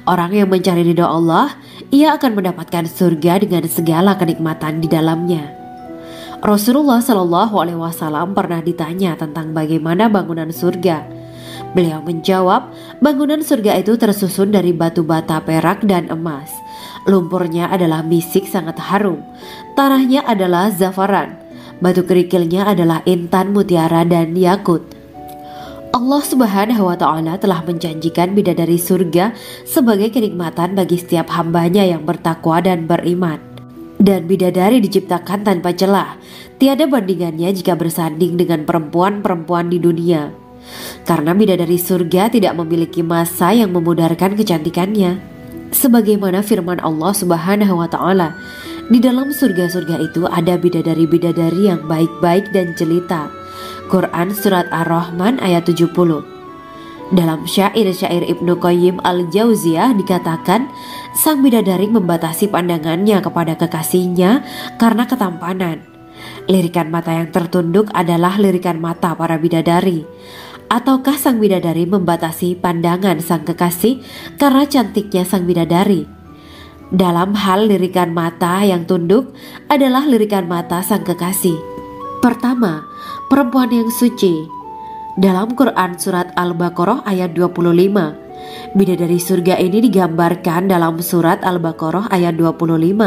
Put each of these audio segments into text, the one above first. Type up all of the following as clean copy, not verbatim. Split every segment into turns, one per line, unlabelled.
Orang yang mencari ridho Allah, ia akan mendapatkan surga dengan segala kenikmatan di dalamnya. Rasulullah Shallallahu Alaihi Wasallam pernah ditanya tentang bagaimana bangunan surga. Beliau menjawab, bangunan surga itu tersusun dari batu bata, perak, dan emas. Lumpurnya adalah misik sangat harum, tanahnya adalah zafaran, batu kerikilnya adalah intan, mutiara, dan yakut. Allah Subhanahu wa Ta'ala telah menjanjikan bidadari surga sebagai kenikmatan bagi setiap hambanya yang bertakwa dan beriman. Dan bidadari diciptakan tanpa celah, tiada bandingannya jika bersanding dengan perempuan-perempuan di dunia. Karena bidadari surga tidak memiliki masa yang memudarkan kecantikannya. Sebagaimana firman Allah Subhanahu wa Ta'ala, di dalam surga-surga itu ada bidadari-bidadari yang baik-baik dan jelita. Quran Surat Ar-Rahman ayat 70. Dalam syair-syair Ibnu Qayyim Al-Jauziyah dikatakan, sang bidadari membatasi pandangannya kepada kekasihnya karena ketampanan. Lirikan mata yang tertunduk adalah lirikan mata para bidadari. Ataukah sang bidadari membatasi pandangan sang kekasih karena cantiknya sang bidadari? Dalam hal lirikan mata yang tunduk adalah lirikan mata sang kekasih. Pertama, perempuan yang suci. Dalam Quran Surat Al-Baqarah ayat 25, bidadari surga ini digambarkan dalam Surat Al-Baqarah ayat 25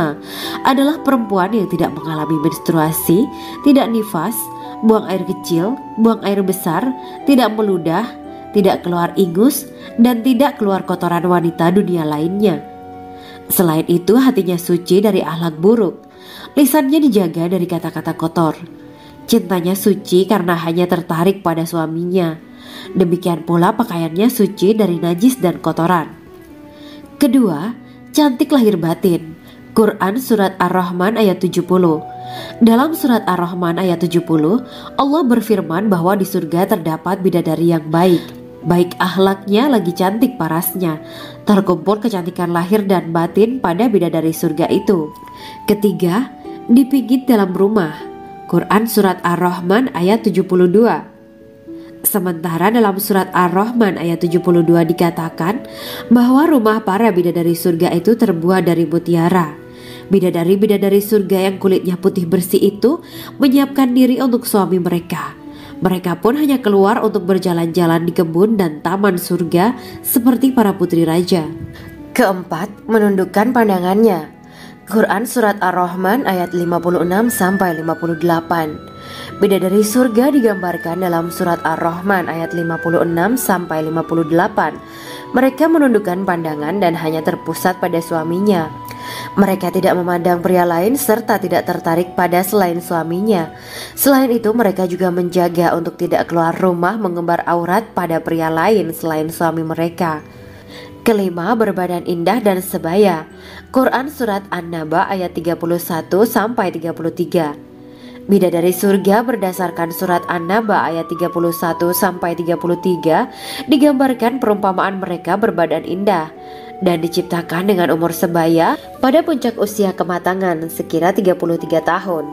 adalah perempuan yang tidak mengalami menstruasi, tidak nifas, buang air kecil, buang air besar, tidak meludah, tidak keluar ingus, dan tidak keluar kotoran wanita dunia lainnya. Selain itu, hatinya suci dari akhlak buruk, lisannya dijaga dari kata-kata kotor. Cintanya suci karena hanya tertarik pada suaminya. Demikian pula pakaiannya suci dari najis dan kotoran. Kedua, cantik lahir batin. Quran Surat Ar-Rahman ayat 70. Dalam Surat Ar-Rahman ayat 70, Allah berfirman bahwa di surga terdapat bidadari yang baik. Baik akhlaknya lagi cantik parasnya. Terkumpul kecantikan lahir dan batin pada bidadari surga itu. Ketiga, dipijit dalam rumah. Quran Surat Ar-Rahman ayat 72. Sementara dalam Surat Ar-Rahman ayat 72 dikatakan bahwa rumah para bidadari surga itu terbuat dari mutiara. Bidadari-bidadari surga yang kulitnya putih bersih itu menyiapkan diri untuk suami mereka. Mereka pun hanya keluar untuk berjalan-jalan di kebun dan taman surga seperti para putri raja. Keempat, menundukkan pandangannya. Quran Surat Ar-Rahman ayat 56-58. Bidadari surga digambarkan dalam Surat Ar-Rahman ayat 56-58. Mereka menundukkan pandangan dan hanya terpusat pada suaminya. Mereka tidak memandang pria lain serta tidak tertarik pada selain suaminya. Selain itu, mereka juga menjaga untuk tidak keluar rumah mengembar aurat pada pria lain selain suami mereka. Kelima, berbadan indah dan sebaya. Quran Surat An-Naba ayat 31-33. Bidadari surga berdasarkan Surat An-Naba ayat 31-33 digambarkan perumpamaan mereka berbadan indah dan diciptakan dengan umur sebaya pada puncak usia kematangan sekira 33 tahun.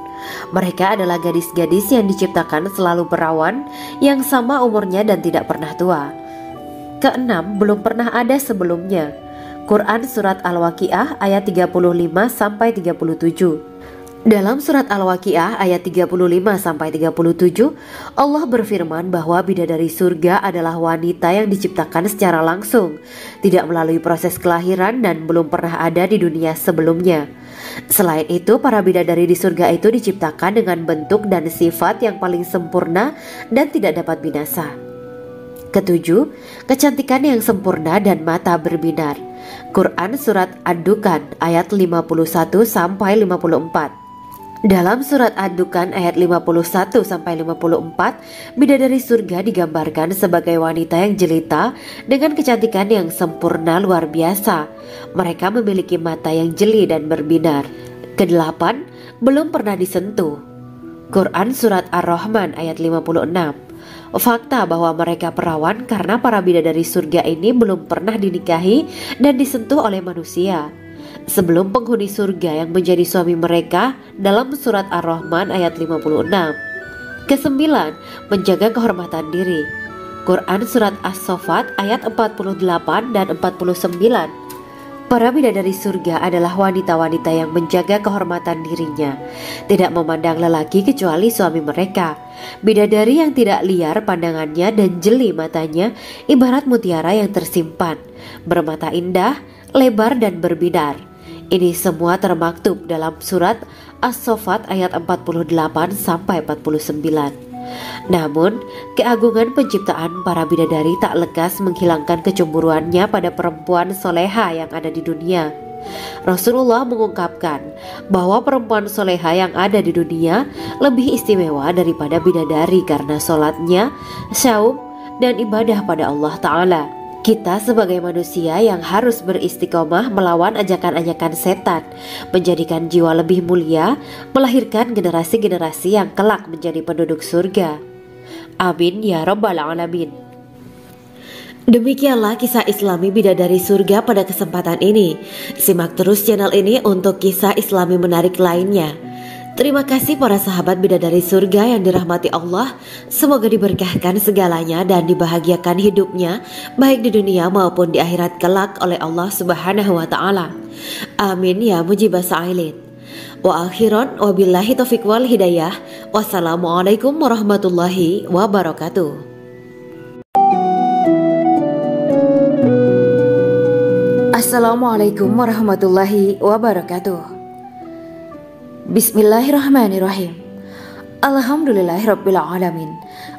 Mereka adalah gadis-gadis yang diciptakan selalu perawan, yang sama umurnya dan tidak pernah tua. Keenam, belum pernah ada sebelumnya. Quran Surat Al-Waqiah ayat 35-37. Dalam Surat Al-Waqiah ayat 35-37, Allah berfirman bahwa bidadari surga adalah wanita yang diciptakan secara langsung, tidak melalui proses kelahiran dan belum pernah ada di dunia sebelumnya. Selain itu, para bidadari di surga itu diciptakan dengan bentuk dan sifat yang paling sempurna dan tidak dapat binasa. Ketujuh, kecantikan yang sempurna dan mata berbinar. Quran Surat Ad-Dukhan ayat 51-54. Dalam Surat Ad-Dukhan ayat 51-54, bidadari surga digambarkan sebagai wanita yang jelita dengan kecantikan yang sempurna luar biasa. Mereka memiliki mata yang jeli dan berbinar. Kedelapan, belum pernah disentuh. Quran Surat Ar-Rahman ayat 56. Fakta bahwa mereka perawan karena para bidadari surga ini belum pernah dinikahi dan disentuh oleh manusia sebelum penghuni surga yang menjadi suami mereka dalam Surat Ar-Rahman ayat 56. Kesembilan, menjaga kehormatan diri. Quran Surat As-Saffat ayat 48 dan 49. Para bidadari surga adalah wanita-wanita yang menjaga kehormatan dirinya, tidak memandang lelaki kecuali suami mereka. Bidadari yang tidak liar pandangannya dan jeli matanya, ibarat mutiara yang tersimpan, bermata indah, lebar dan berbinar. Ini semua termaktub dalam surat As-Saffat ayat 48 sampai 49. Namun, keagungan penciptaan para bidadari tak lekas menghilangkan kecemburuannya pada perempuan soleha yang ada di dunia. Rasulullah mengungkapkan bahwa perempuan soleha yang ada di dunia lebih istimewa daripada bidadari karena sholatnya, syaum, dan ibadah pada Allah Ta'ala. Kita sebagai manusia yang harus beristiqomah melawan ajakan-ajakan setan, menjadikan jiwa lebih mulia, melahirkan generasi-generasi yang kelak menjadi penduduk surga. Amin ya rabbal alamin. Demikianlah kisah Islami bidadari surga pada kesempatan ini. Simak terus channel ini untuk kisah Islami menarik lainnya. Terima kasih para sahabat bidadari surga yang dirahmati Allah. Semoga diberkahkan segalanya dan dibahagiakan hidupnya, baik di dunia maupun di akhirat kelak oleh Allah Subhanahu wa Ta'ala. Amin ya mujibah sa'ilin. Wa akhiran wabillahi taufiq wal hidayah. Wassalamualaikum warahmatullahi wabarakatuh. Assalamualaikum warahmatullahi wabarakatuh. Bismillahirrahmanirrahim. Alhamdulillahirabbil alamin.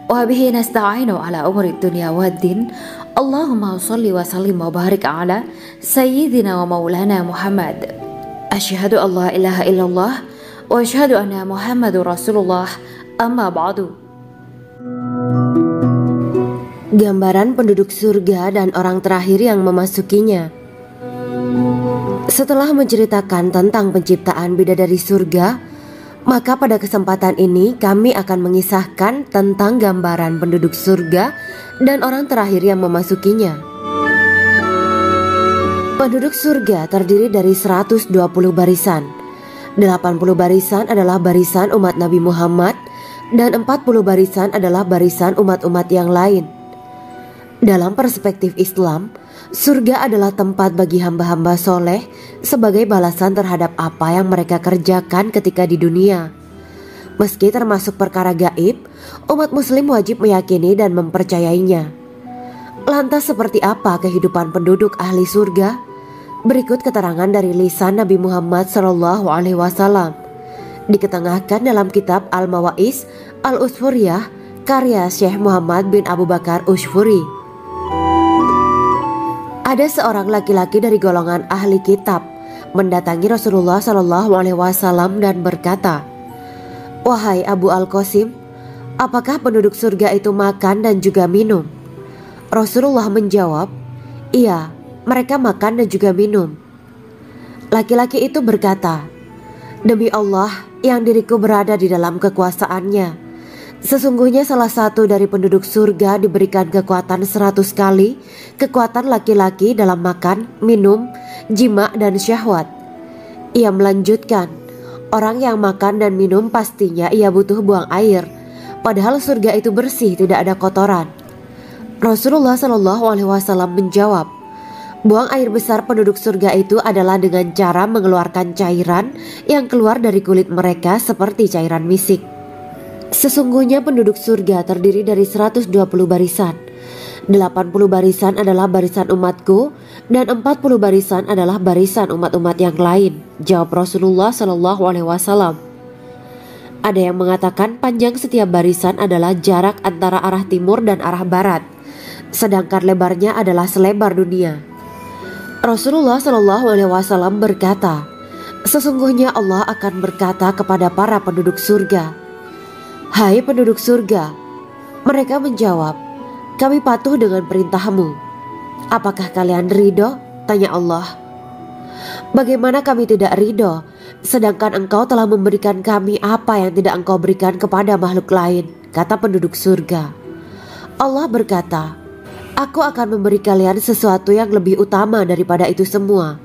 Wa bihi nasta'inu ala umuri dunya waddin. Allahumma shalli wa sallim wa barik ala sayyidina wa maulana Muhammad. Asyhadu an la ilaha illallah wa asyhadu anna Muhammadur Rasulullah. Amma ba'du. Gambaran penduduk surga dan orang terakhir yang memasukinya. Setelah menceritakan tentang penciptaan bidadari surga, maka pada kesempatan ini kami akan mengisahkan tentang gambaran penduduk surga dan orang terakhir yang memasukinya. Penduduk surga terdiri dari 120 barisan. 80 barisan adalah barisan umat Nabi Muhammad dan 40 barisan adalah barisan umat-umat yang lain. Dalam perspektif Islam, surga adalah tempat bagi hamba-hamba soleh sebagai balasan terhadap apa yang mereka kerjakan ketika di dunia. Meski termasuk perkara gaib, umat muslim wajib meyakini dan mempercayainya. Lantas seperti apa kehidupan penduduk ahli surga? Berikut keterangan dari lisan Nabi Muhammad SAW, diketengahkan dalam kitab Al-Mawa'is Al-Usfuriyah karya Syekh Muhammad bin Abu Bakar Ushfuri. Ada seorang laki-laki dari golongan ahli kitab mendatangi Rasulullah SAW dan berkata, "Wahai Abu Al-Qasim, apakah penduduk surga itu makan dan juga minum?" Rasulullah menjawab, "Iya, mereka makan dan juga minum." Laki-laki itu berkata, "Demi Allah yang diriku berada di dalam kekuasaannya, sesungguhnya salah satu dari penduduk surga diberikan kekuatan 100 kali kekuatan laki-laki dalam makan, minum, jima, dan syahwat." Ia melanjutkan, "Orang yang makan dan minum pastinya ia butuh buang air, padahal surga itu bersih, tidak ada kotoran." Rasulullah SAW menjawab, "Buang air besar penduduk surga itu adalah dengan cara mengeluarkan cairan yang keluar dari kulit mereka seperti cairan misik." Sesungguhnya penduduk surga terdiri dari 120 barisan. 80 barisan adalah barisan umatku dan 40 barisan adalah barisan umat-umat yang lain, jawab Rasulullah SAW. Ada yang mengatakan panjang setiap barisan adalah jarak antara arah timur dan arah barat, sedangkan lebarnya adalah selebar dunia. Rasulullah SAW berkata, "Sesungguhnya Allah akan berkata kepada para penduduk surga, 'Hai penduduk surga,' mereka menjawab, 'Kami patuh dengan perintahmu.' 'Apakah kalian ridho?' tanya Allah. 'Bagaimana kami tidak ridho, sedangkan engkau telah memberikan kami apa yang tidak engkau berikan kepada makhluk lain,' kata penduduk surga. Allah berkata, 'Aku akan memberi kalian sesuatu yang lebih utama daripada itu semua.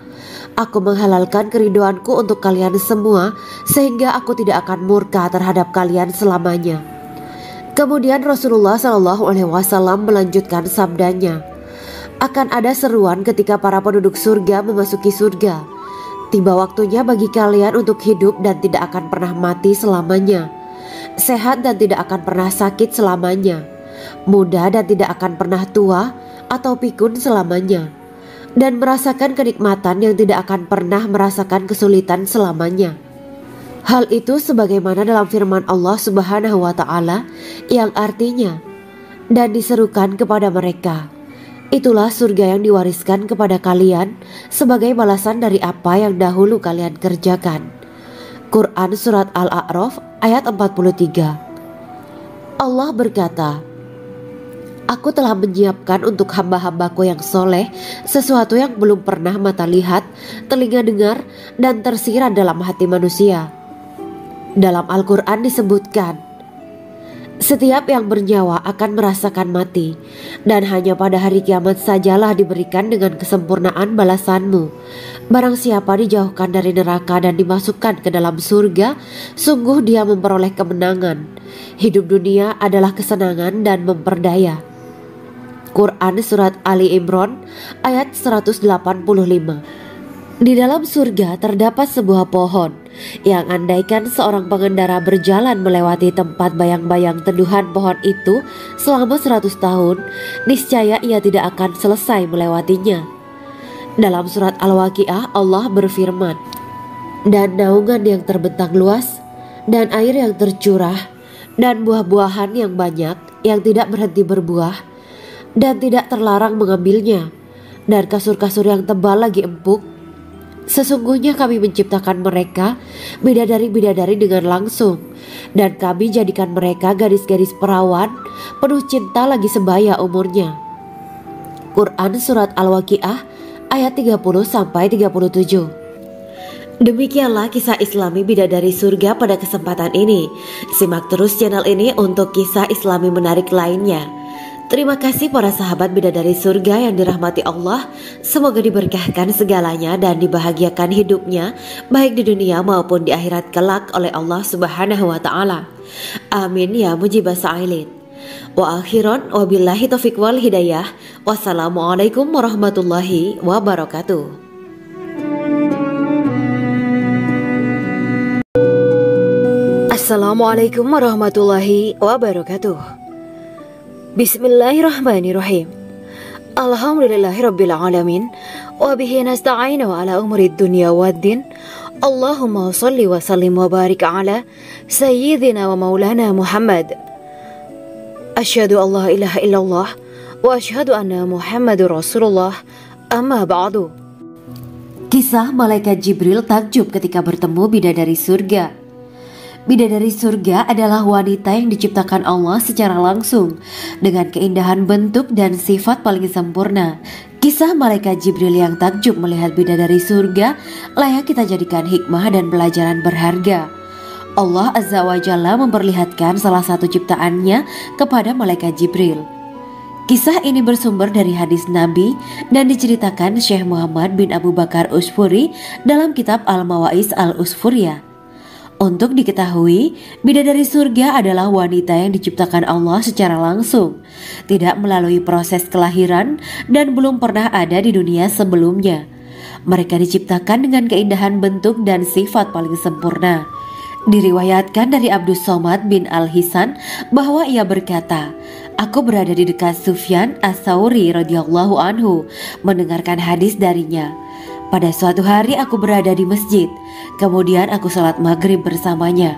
Aku menghalalkan keridoanku untuk kalian semua sehingga aku tidak akan murka terhadap kalian selamanya.'" Kemudian Rasulullah SAW melanjutkan sabdanya, Akan ada seruan ketika para penduduk surga memasuki surga. Tiba waktunya bagi kalian untuk hidup dan tidak akan pernah mati selamanya, sehat dan tidak akan pernah sakit selamanya, muda dan tidak akan pernah tua atau pikun selamanya, dan merasakan kenikmatan yang tidak akan pernah merasakan kesulitan selamanya. Hal itu sebagaimana dalam firman Allah Subhanahu wa Ta'ala yang artinya, dan diserukan kepada mereka, itulah surga yang diwariskan kepada kalian sebagai balasan dari apa yang dahulu kalian kerjakan. Quran Surat Al-A'raf ayat 43. Allah berkata, Aku telah menyiapkan untuk hamba-hambaku yang soleh sesuatu yang belum pernah mata lihat, telinga dengar, dan tersirat dalam hati manusia. Dalam Al-Quran disebutkan, setiap yang bernyawa akan merasakan mati, dan hanya pada hari kiamat sajalah diberikan dengan kesempurnaan balasanmu. Barang siapa dijauhkan dari neraka dan dimasukkan ke dalam surga, sungguh dia memperoleh kemenangan. Hidup dunia adalah kesenangan dan memperdaya. Quran Surat Ali Imran ayat 185. Di dalam surga terdapat sebuah pohon yang andaikan seorang pengendara berjalan melewati tempat bayang-bayang teduhan pohon itu selama 100 tahun, niscaya ia tidak akan selesai melewatinya. Dalam surat Al-Waqiah Allah berfirman, dan naungan yang terbentang luas, dan air yang tercurah, dan buah-buahan yang banyak yang tidak berhenti berbuah, dan tidak terlarang mengambilnya, dan kasur-kasur yang tebal lagi empuk. Sesungguhnya kami menciptakan mereka bidadari-bidadari dengan langsung, dan kami jadikan mereka gadis-gadis perawan penuh cinta lagi sebaya umurnya. Quran Surat Al-Waqiah ayat 30-37. Demikianlah kisah Islami bidadari surga pada kesempatan ini. Simak terus channel ini untuk kisah Islami menarik lainnya. Terima kasih para sahabat bidadari surga yang dirahmati Allah. Semoga diberkahkan segalanya dan dibahagiakan hidupnya baik di dunia maupun di akhirat kelak oleh Allah Subhanahu wa Ta'ala. Amin ya mujibah sa'ilin. Wa akhiran wabillahi taufiq wal hidayah. Wassalamualaikum warahmatullahi wabarakatuh. Assalamualaikum warahmatullahi wabarakatuh. Bismillahirrahmanirrahim. Alhamdulillahirabbil alamin wa bihi nasta'inu ala umuri dunya waddin. Allahumma shalli wa sallim wa barik ala sayyidina wa maulana Muhammad. Asyhadu an la ilaha illallah wa asyhadu anna Muhammadur Rasulullah. Amma ba'du. Kisah malaikat Jibril takjub ketika bertemu bidadari surga. Bidadari surga adalah wanita yang diciptakan Allah secara langsung dengan keindahan bentuk dan sifat paling sempurna. Kisah malaikat Jibril yang takjub melihat bidadari surga layak kita jadikan hikmah dan pelajaran berharga. Allah Azza wa Jalla memperlihatkan salah satu ciptaannya kepada malaikat Jibril. Kisah ini bersumber dari hadis Nabi dan diceritakan Syekh Muhammad bin Abu Bakar Usfuri dalam kitab Al-Mawaiz Al-Usfuriyah. Untuk diketahui, bidadari surga adalah wanita yang diciptakan Allah secara langsung, tidak melalui proses kelahiran dan belum pernah ada di dunia sebelumnya. Mereka diciptakan dengan keindahan bentuk dan sifat paling sempurna. Diriwayatkan dari Abdus Somad bin Al-Hisan bahwa ia berkata, aku berada di dekat Sufyan As-Sauri radhiyallahu anhu mendengarkan hadis darinya. Pada suatu hari aku berada di masjid, kemudian aku sholat maghrib bersamanya.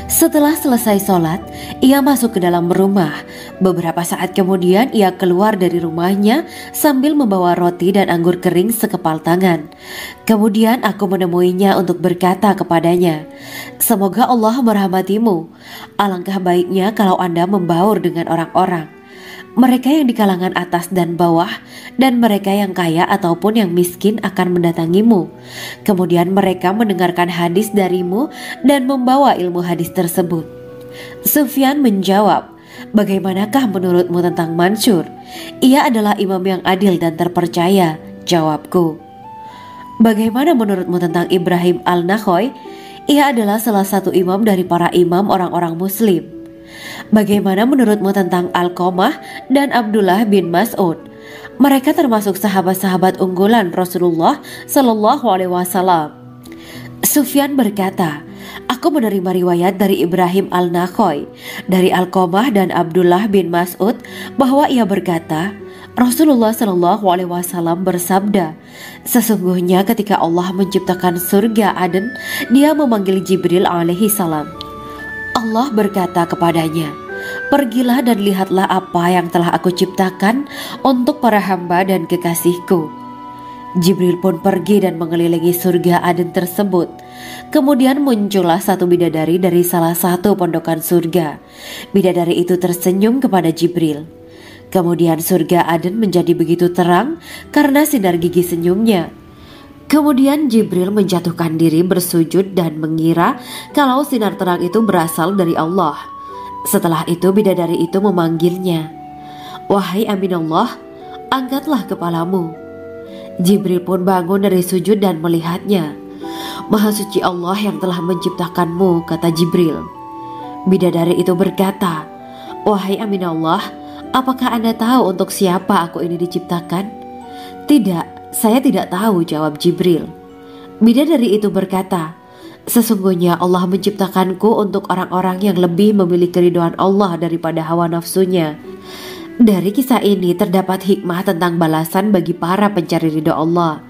Setelah selesai sholat, ia masuk ke dalam rumah. Beberapa saat kemudian ia keluar dari rumahnya sambil membawa roti dan anggur kering sekepal tangan. Kemudian aku menemuinya untuk berkata kepadanya, semoga Allah merahmatimu. Alangkah baiknya kalau Anda membaur dengan orang-orang, mereka yang di kalangan atas dan bawah, dan mereka yang kaya ataupun yang miskin akan mendatangimu. Kemudian mereka mendengarkan hadis darimu dan membawa ilmu hadis tersebut. Sufyan menjawab, bagaimanakah menurutmu tentang Mansur? Ia adalah imam yang adil dan terpercaya. Jawabku. Bagaimana menurutmu tentang Ibrahim Al-Nakhoy? Ia adalah salah satu imam dari para imam orang-orang muslim. Bagaimana menurutmu tentang Alqamah dan Abdullah bin Mas'ud? Mereka termasuk sahabat-sahabat unggulan Rasulullah Shallallahu Alaihi Wasallam. Sufyan berkata, aku menerima riwayat dari Ibrahim al-Nakhoy, dari Alqamah dan Abdullah bin Mas'ud bahwa ia berkata, Rasulullah Shallallahu Alaihi Wasallam bersabda, sesungguhnya ketika Allah menciptakan surga Aden, Dia memanggil Jibril alaihi salam. Allah berkata kepadanya, pergilah dan lihatlah apa yang telah aku ciptakan untuk para hamba dan kekasihku. Jibril pun pergi dan mengelilingi surga Aden tersebut. Kemudian muncullah satu bidadari dari salah satu pondokan surga. Bidadari itu tersenyum kepada Jibril. Kemudian surga Aden menjadi begitu terang karena sinar gigi senyumnya. Kemudian Jibril menjatuhkan diri bersujud dan mengira kalau sinar terang itu berasal dari Allah. Setelah itu bidadari itu memanggilnya, wahai Aminullah, angkatlah kepalamu. Jibril pun bangun dari sujud dan melihatnya. Maha suci Allah yang telah menciptakanmu, kata Jibril. Bidadari itu berkata, wahai Aminullah, apakah Anda tahu untuk siapa aku ini diciptakan? Tidak, saya tidak tahu, jawab Jibril. Bidadari itu berkata, sesungguhnya Allah menciptakanku untuk orang-orang yang lebih memilih keridhaan Allah daripada hawa nafsunya. Dari kisah ini terdapat hikmah tentang balasan bagi para pencari ridho Allah.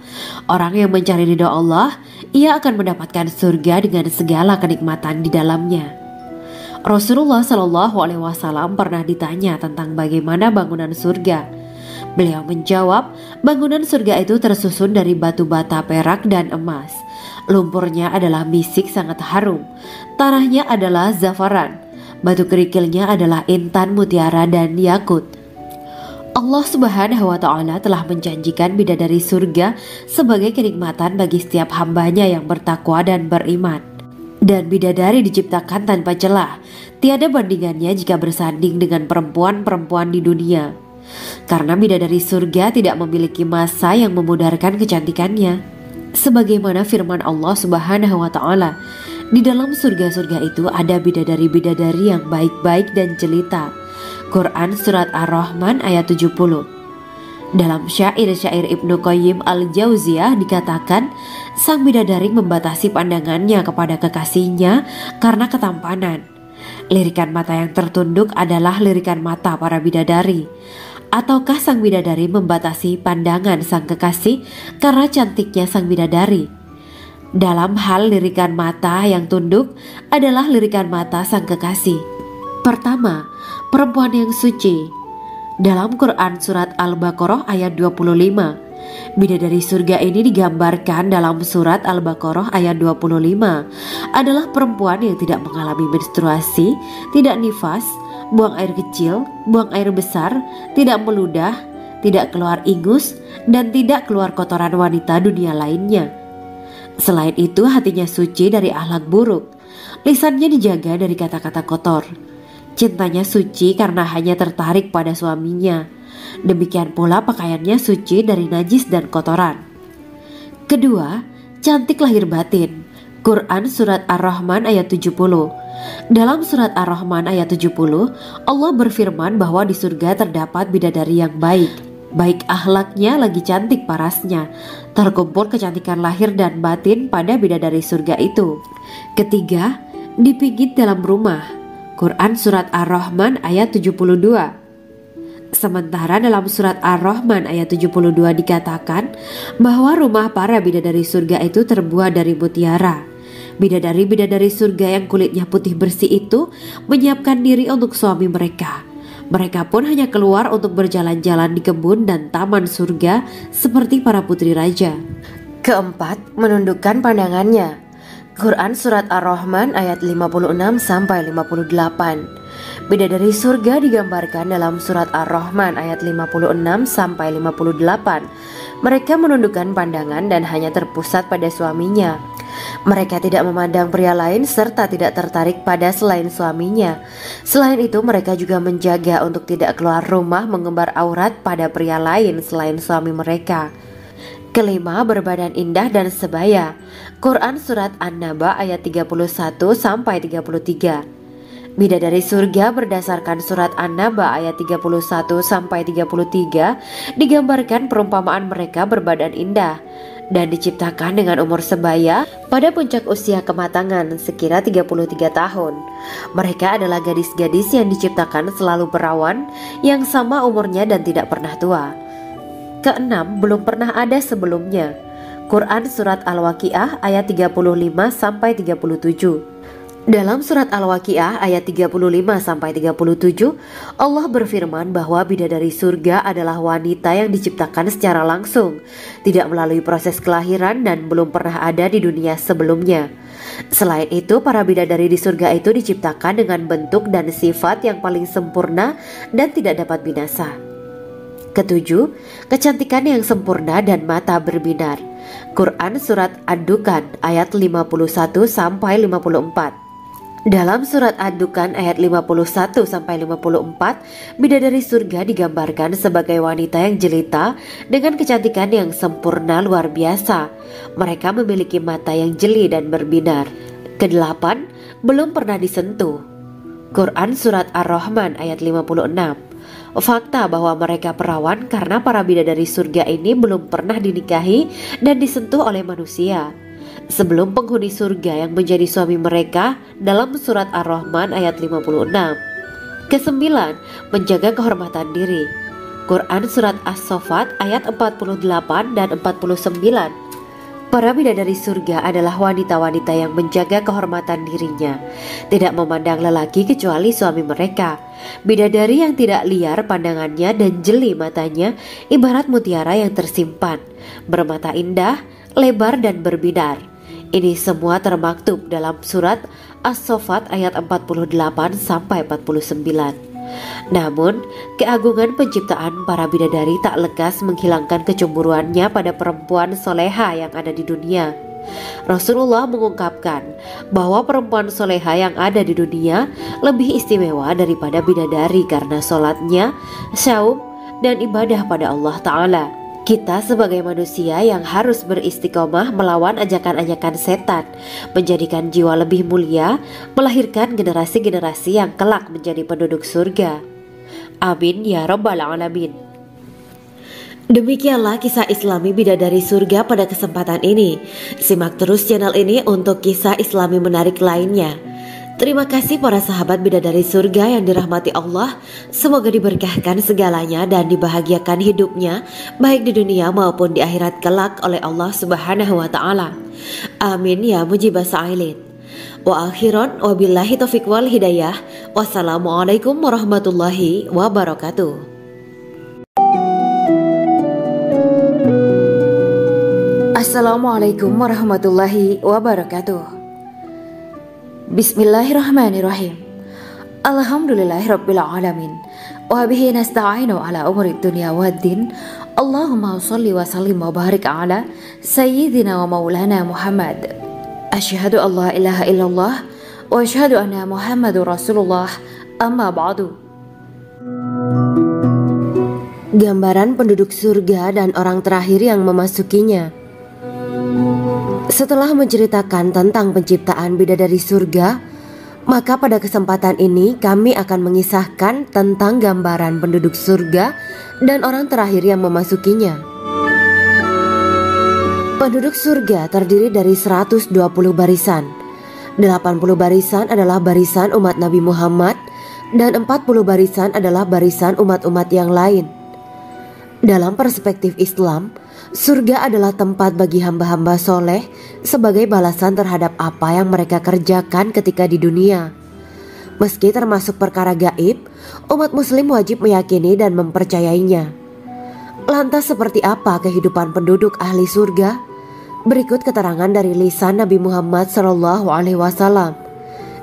Orang yang mencari ridho Allah, ia akan mendapatkan surga dengan segala kenikmatan di dalamnya. Rasulullah Shallallahu Alaihi Wasallam pernah ditanya tentang bagaimana bangunan surga. Beliau menjawab, bangunan surga itu tersusun dari batu bata, perak, dan emas. Lumpurnya adalah misik sangat harum, tanahnya adalah zafaran, batu kerikilnya adalah intan, mutiara, dan yakut. Allah Subhanahu wa Ta'ala telah menjanjikan bidadari surga sebagai kenikmatan bagi setiap hambanya yang bertakwa dan beriman. Dan bidadari diciptakan tanpa celah, tiada bandingannya jika bersanding dengan perempuan-perempuan di dunia. Karena bidadari surga tidak memiliki masa yang memudarkan kecantikannya. Sebagaimana firman Allah Subhanahu wa Ta'ala, di dalam surga-surga itu ada bidadari-bidadari yang baik-baik dan jelita. Quran Surat Ar-Rahman ayat 70. Dalam syair-syair Ibnu Qayyim al-Jauziyah dikatakan, sang bidadari membatasi pandangannya kepada kekasihnya karena ketampanan. Lirikan mata yang tertunduk adalah lirikan mata para bidadari. Ataukah sang bidadari membatasi pandangan sang kekasih karena cantiknya sang bidadari? Dalam hal lirikan mata yang tunduk adalah lirikan mata sang kekasih. Pertama, perempuan yang suci. Dalam Quran Surat Al-Baqarah ayat 25, bidadari surga ini digambarkan dalam Surat Al-Baqarah ayat 25 adalah perempuan yang tidak mengalami menstruasi, tidak nifas, buang air kecil, buang air besar, tidak meludah, tidak keluar ingus, dan tidak keluar kotoran wanita dunia lainnya. Selain itu, hatinya suci dari akhlak buruk, lisannya dijaga dari kata-kata kotor. Cintanya suci karena hanya tertarik pada suaminya. Demikian pula pakaiannya suci dari najis dan kotoran. Kedua, cantik lahir batin. Quran Surat Ar-Rahman ayat 70. Dalam Surat Ar-Rahman ayat 70, Allah berfirman bahwa di surga terdapat bidadari yang baik. Baik akhlaknya lagi cantik parasnya. Terkumpul kecantikan lahir dan batin pada bidadari surga itu. Ketiga, dipijit dalam rumah. Quran Surat Ar-Rahman ayat 72. Sementara dalam Surat Ar-Rahman ayat 72 dikatakan bahwa rumah para bidadari surga itu terbuat dari mutiara. Bidadari-bidadari surga yang kulitnya putih bersih itu menyiapkan diri untuk suami mereka. Mereka pun hanya keluar untuk berjalan-jalan di kebun dan taman surga seperti para putri raja. Keempat, menundukkan pandangannya. Quran Surat Ar-Rahman ayat 56-58. Bidadari surga digambarkan dalam Surat Ar-Rahman ayat 56-58. Mereka menundukkan pandangan dan hanya terpusat pada suaminya. Mereka tidak memandang pria lain serta tidak tertarik pada selain suaminya. Selain itu, mereka juga menjaga untuk tidak keluar rumah mengembar aurat pada pria lain selain suami mereka. Kelima, berbadan indah dan sebaya. Quran Surat An-Naba ayat 31-33. Bidadari surga berdasarkan surat An-Naba ayat 31-33 digambarkan perumpamaan mereka berbadan indah dan diciptakan dengan umur sebaya pada puncak usia kematangan sekira 33 tahun. Mereka adalah gadis-gadis yang diciptakan selalu perawan yang sama umurnya dan tidak pernah tua. Keenam, belum pernah ada sebelumnya. Quran Surat Al-Waqiah ayat 35-37. Dalam surat Al-Waqiah ayat 35-37, Allah berfirman bahwa bidadari surga adalah wanita yang diciptakan secara langsung, tidak melalui proses kelahiran dan belum pernah ada di dunia sebelumnya. Selain itu, para bidadari di surga itu diciptakan dengan bentuk dan sifat yang paling sempurna dan tidak dapat binasa. Ketujuh, kecantikan yang sempurna dan mata berbinar. Quran Surat Ad-Dukhan ayat 51-54. Dalam surat Ad-Dukhan ayat 51-54, bidadari surga digambarkan sebagai wanita yang jelita dengan kecantikan yang sempurna luar biasa. Mereka memiliki mata yang jeli dan berbinar. Kedelapan, belum pernah disentuh. Quran Surat Ar-Rahman ayat 56. Fakta bahwa mereka perawan karena para bidadari surga ini belum pernah dinikahi dan disentuh oleh manusia sebelum penghuni surga yang menjadi suami mereka dalam surat Ar-Rahman ayat 56. Kesembilan, menjaga kehormatan diri. Quran Surat As-Saffat ayat 48 dan 49. Para bidadari surga adalah wanita-wanita yang menjaga kehormatan dirinya, tidak memandang lelaki kecuali suami mereka. Bidadari yang tidak liar pandangannya dan jeli matanya ibarat mutiara yang tersimpan, bermata indah, lebar dan berbinar. Ini semua termaktub dalam surat As-Saffat ayat 48-49. Namun, keagungan penciptaan para bidadari tak lekas menghilangkan kecemburuannya pada perempuan soleha yang ada di dunia. Rasulullah mengungkapkan bahwa perempuan soleha yang ada di dunia lebih istimewa daripada bidadari karena sholatnya, syaum, dan ibadah pada Allah Ta'ala. Kita sebagai manusia yang harus beristiqomah melawan ajakan-ajakan setan, menjadikan jiwa lebih mulia, melahirkan generasi-generasi yang kelak menjadi penduduk surga. Amin ya Rabbal Alamin. Demikianlah kisah Islami bidadari surga pada kesempatan ini. Simak terus channel ini untuk kisah Islami menarik lainnya. Terima kasih para sahabat bidadari surga yang dirahmati Allah. Semoga diberkahkan segalanya dan dibahagiakan hidupnya baik di dunia maupun di akhirat kelak oleh Allah Subhanahu wa Ta'ala. Amin ya mujibah sa'ilin. Wa akhiran wabillahi taufiq wal hidayah. Wassalamualaikum warahmatullahi wabarakatuh. Assalamualaikum warahmatullahi wabarakatuh. Bismillahirrahmanirrahim. Alhamdulillahirabbil alamin. Wa bihi nasta'inu ala umuri dunya waddin. Allahumma shalli wa sallim wa barik ala sayyidina wa maulana Muhammad. Asyhadu an la ilaha illallah wa asyhadu anna Muhammadur Rasulullah. Amma ba'du. Gambaran penduduk surga dan orang terakhir yang memasukinya. Setelah menceritakan tentang penciptaan bidadari surga, maka pada kesempatan ini kami akan mengisahkan tentang gambaran penduduk surga dan orang terakhir yang memasukinya. Penduduk surga terdiri dari 120 barisan. 80 barisan adalah barisan umat Nabi Muhammad dan 40 barisan adalah barisan umat-umat yang lain. Dalam perspektif Islam, surga adalah tempat bagi hamba-hamba soleh sebagai balasan terhadap apa yang mereka kerjakan ketika di dunia. Meski termasuk perkara gaib, umat muslim wajib meyakini dan mempercayainya. Lantas seperti apa kehidupan penduduk ahli surga? Berikut keterangan dari lisan Nabi Muhammad SAW.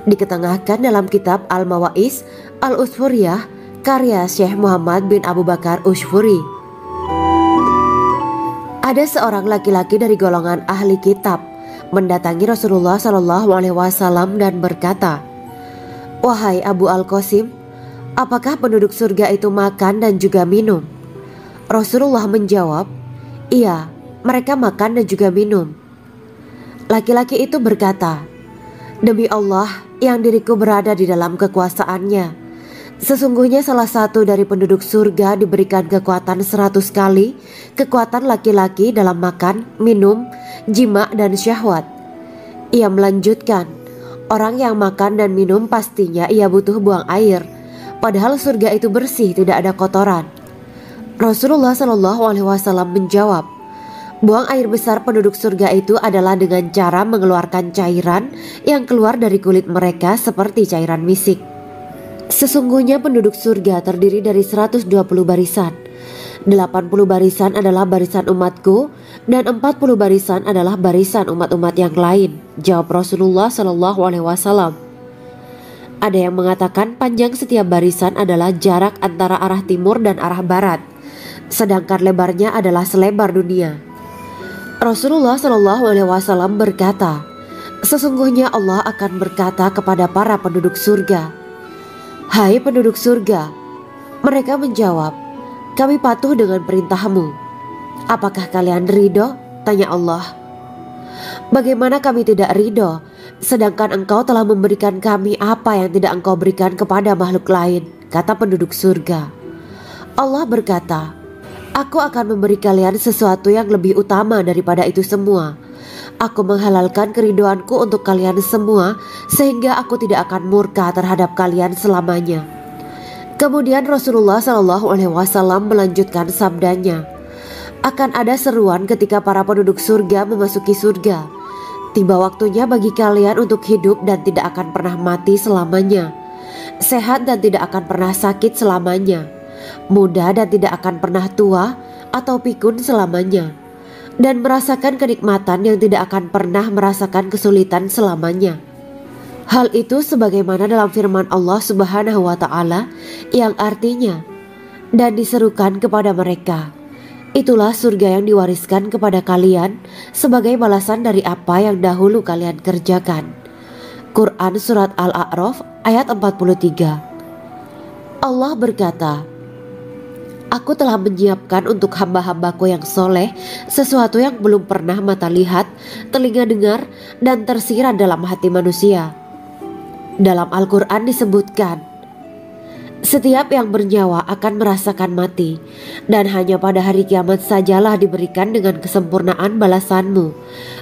Diketengahkan dalam kitab Al-Mawa'is Al-Usfuriyah karya Syekh Muhammad bin Abu Bakar Ushfuri. Ada seorang laki-laki dari golongan ahli kitab mendatangi Rasulullah SAW dan berkata, "Wahai Abu Al-Qasim, apakah penduduk surga itu makan dan juga minum?" Rasulullah menjawab, "Iya, mereka makan dan juga minum." Laki-laki itu berkata, Demi Allah yang diriku berada di dalam kekuasaannya, sesungguhnya salah satu dari penduduk surga diberikan kekuatan 100 kali kekuatan laki-laki dalam makan, minum, jima dan syahwat. Ia melanjutkan, orang yang makan dan minum pastinya ia butuh buang air, padahal surga itu bersih, tidak ada kotoran. Rasulullah SAW menjawab, buang air besar penduduk surga itu adalah dengan cara mengeluarkan cairan yang keluar dari kulit mereka seperti cairan misik. Sesungguhnya penduduk surga terdiri dari 120 barisan. 80 barisan adalah barisan umatku dan 40 barisan adalah barisan umat-umat yang lain, jawab Rasulullah SAW. Ada yang mengatakan panjang setiap barisan adalah jarak antara arah timur dan arah barat, sedangkan lebarnya adalah selebar dunia. Rasulullah SAW berkata, sesungguhnya Allah akan berkata kepada para penduduk surga, hai penduduk surga. Mereka menjawab, kami patuh dengan perintahmu. Apakah kalian ridho? Tanya Allah. Bagaimana kami tidak ridho, sedangkan engkau telah memberikan kami apa yang tidak engkau berikan kepada makhluk lain, kata penduduk surga. Allah berkata, aku akan memberi kalian sesuatu yang lebih utama daripada itu semua. Aku menghalalkan keridoanku untuk kalian semua, sehingga aku tidak akan murka terhadap kalian selamanya. Kemudian Rasulullah SAW melanjutkan sabdanya, akan ada seruan ketika para penduduk surga memasuki surga. Tiba waktunya bagi kalian untuk hidup dan tidak akan pernah mati selamanya, sehat dan tidak akan pernah sakit selamanya, muda dan tidak akan pernah tua atau pikun selamanya, dan merasakan kenikmatan yang tidak akan pernah merasakan kesulitan selamanya. Hal itu sebagaimana dalam firman Allah Subhanahu wa Ta'ala yang artinya, dan diserukan kepada mereka, itulah surga yang diwariskan kepada kalian sebagai balasan dari apa yang dahulu kalian kerjakan. Quran Surat Al-A'raf ayat 43. Allah berkata, aku telah menyiapkan untuk hamba-hambaku yang soleh sesuatu yang belum pernah mata lihat, telinga dengar, dan tersirat dalam hati manusia. Dalam Al-Quran disebutkan, setiap yang bernyawa akan merasakan mati, dan hanya pada hari kiamat sajalah diberikan dengan kesempurnaan balasanmu.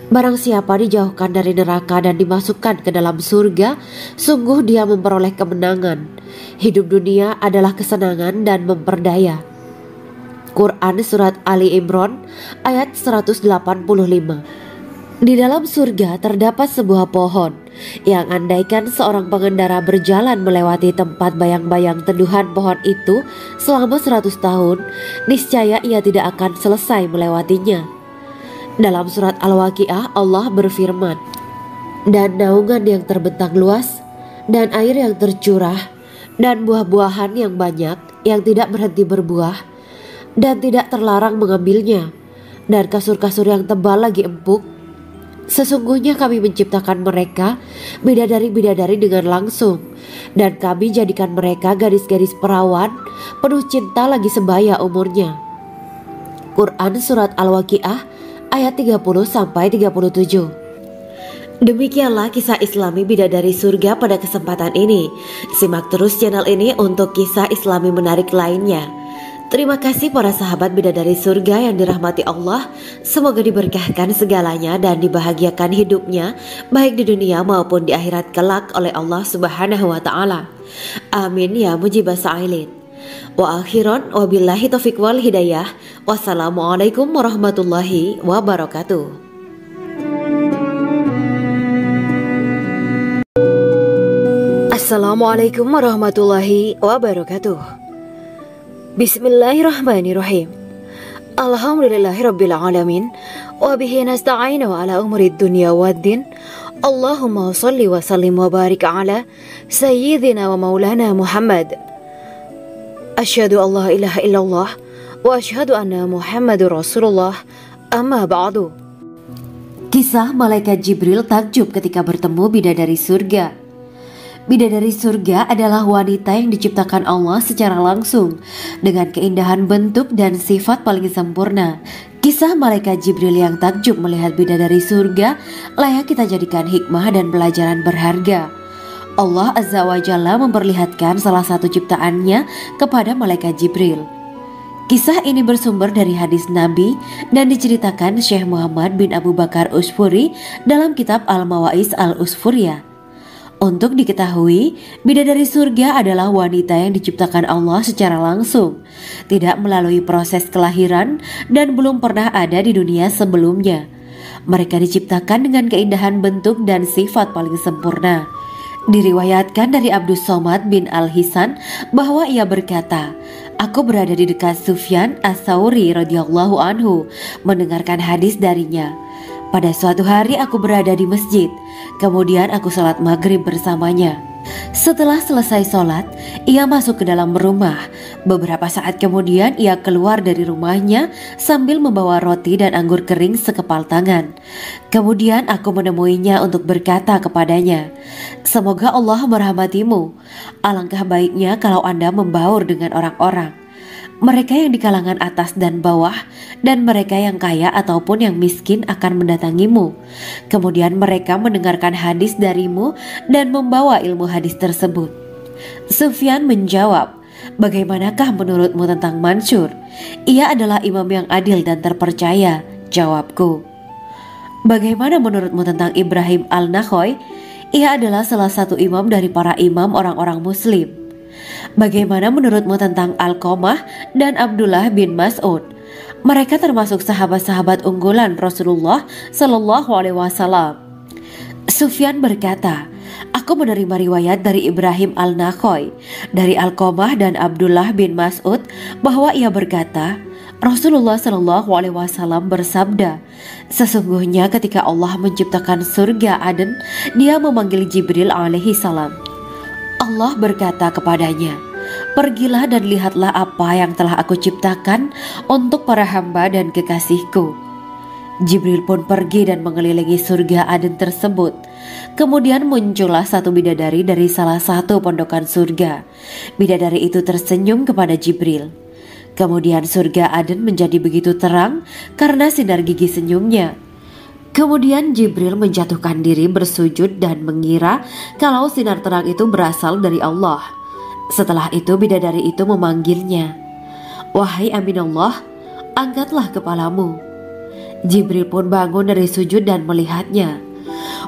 Barang siapa dijauhkan dari neraka dan dimasukkan ke dalam surga, sungguh dia memperoleh kemenangan. Hidup dunia adalah kesenangan dan memperdaya. Quran Surat Ali Imran ayat 185. Di dalam surga terdapat sebuah pohon yang andaikan seorang pengendara berjalan melewati tempat bayang-bayang teduhan pohon itu selama 100 tahun, niscaya ia tidak akan selesai melewatinya. Dalam surat Al-Waqiah Allah berfirman, dan naungan yang terbentang luas, dan air yang tercurah, dan buah-buahan yang banyak yang tidak berhenti berbuah, dan tidak terlarang mengambilnya, dan kasur-kasur yang tebal lagi empuk. Sesungguhnya kami menciptakan mereka bidadari-bidadari dengan langsung, dan kami jadikan mereka gadis-gadis perawan penuh cinta lagi sebaya umurnya. Quran Surat Al-Waqiah ayat 30-37. Demikianlah kisah Islami bidadari surga pada kesempatan ini. Simak terus channel ini untuk kisah Islami menarik lainnya. Terima kasih para sahabat bidadari surga yang dirahmati Allah. Semoga diberkahkan segalanya dan dibahagiakan hidupnya, baik di dunia maupun di akhirat kelak oleh Allah Subhanahu wa Ta'ala. Amin ya mujibah sa'ilin. Wa akhiran wabillahi taufiq wal hidayah. Wassalamualaikum warahmatullahi wabarakatuh. Assalamualaikum warahmatullahi wabarakatuh. Bismillahirrahmanirrahim. Alhamdulillahirabbil alamin wa bihi nasta'inu ala umuri dunya waddin. Allahumma shalli wa sallim wa barik ala sayyidina wa maulana Muhammad. Asyhadu an la ilaha illallah wa asyhadu anna Muhammadur Rasulullah. Amma ba'du. Kisah malaikat Jibril takjub ketika bertemu bidadari surga. Bidadari surga adalah wanita yang diciptakan Allah secara langsung dengan keindahan bentuk dan sifat paling sempurna. Kisah malaikat Jibril yang takjub melihat bidadari surga layak kita jadikan hikmah dan pelajaran berharga. Allah Azza wa Jalla memperlihatkan salah satu ciptaannya kepada malaikat Jibril. Kisah ini bersumber dari hadis Nabi dan diceritakan Syekh Muhammad bin Abu Bakar Usfuri dalam kitab Al-Mawaiz Al-Usfuriyah. Untuk diketahui, bidadari surga adalah wanita yang diciptakan Allah secara langsung, tidak melalui proses kelahiran dan belum pernah ada di dunia sebelumnya. Mereka diciptakan dengan keindahan bentuk dan sifat paling sempurna. Diriwayatkan dari Abdus Somad bin Al-Hisan bahwa ia berkata, "Aku berada di dekat Sufyan As-Sauri radhiyallahu anhu mendengarkan hadis darinya. Pada suatu hari aku berada di masjid, kemudian aku sholat maghrib bersamanya. Setelah selesai sholat, ia masuk ke dalam rumah. Beberapa saat kemudian ia keluar dari rumahnya sambil membawa roti dan anggur kering sekepal tangan. Kemudian aku menemuinya untuk berkata kepadanya, 'Semoga Allah merahmatimu. Alangkah baiknya kalau Anda membaur dengan orang-orang. Mereka yang di kalangan atas dan bawah, dan mereka yang kaya ataupun yang miskin akan mendatangimu. Kemudian mereka mendengarkan hadis darimu dan membawa ilmu hadis tersebut.' Sufyan menjawab, 'Bagaimanakah menurutmu tentang Mansur? Ia adalah imam yang adil dan terpercaya.' Jawabku. 'Bagaimana menurutmu tentang Ibrahim Al-Nakhoy? Ia adalah salah satu imam dari para imam orang-orang muslim.' 'Bagaimana menurutmu tentang Alqamah dan Abdullah bin Mas'ud? Mereka termasuk sahabat-sahabat unggulan Rasulullah Shallallahu Alaihi Wasallam.' Sufyan berkata, 'Aku menerima riwayat dari Ibrahim Al-Nakhoy, dari Alqamah dan Abdullah bin Mas'ud bahwa ia berkata, Rasulullah Shallallahu Alaihi Wasallam bersabda, sesungguhnya ketika Allah menciptakan surga Aden, Dia memanggil Jibril alaihi salam. Allah berkata kepadanya, pergilah dan lihatlah apa yang telah aku ciptakan untuk para hamba dan kekasihku. Jibril pun pergi dan mengelilingi surga Aden tersebut. Kemudian muncullah satu bidadari dari salah satu pondokan surga. Bidadari itu tersenyum kepada Jibril. Kemudian surga Aden menjadi begitu terang karena sinar gigi senyumnya. Kemudian Jibril menjatuhkan diri bersujud dan mengira kalau sinar terang itu berasal dari Allah. Setelah itu bidadari itu memanggilnya, wahai Aminullah, angkatlah kepalamu. Jibril pun bangun dari sujud dan melihatnya.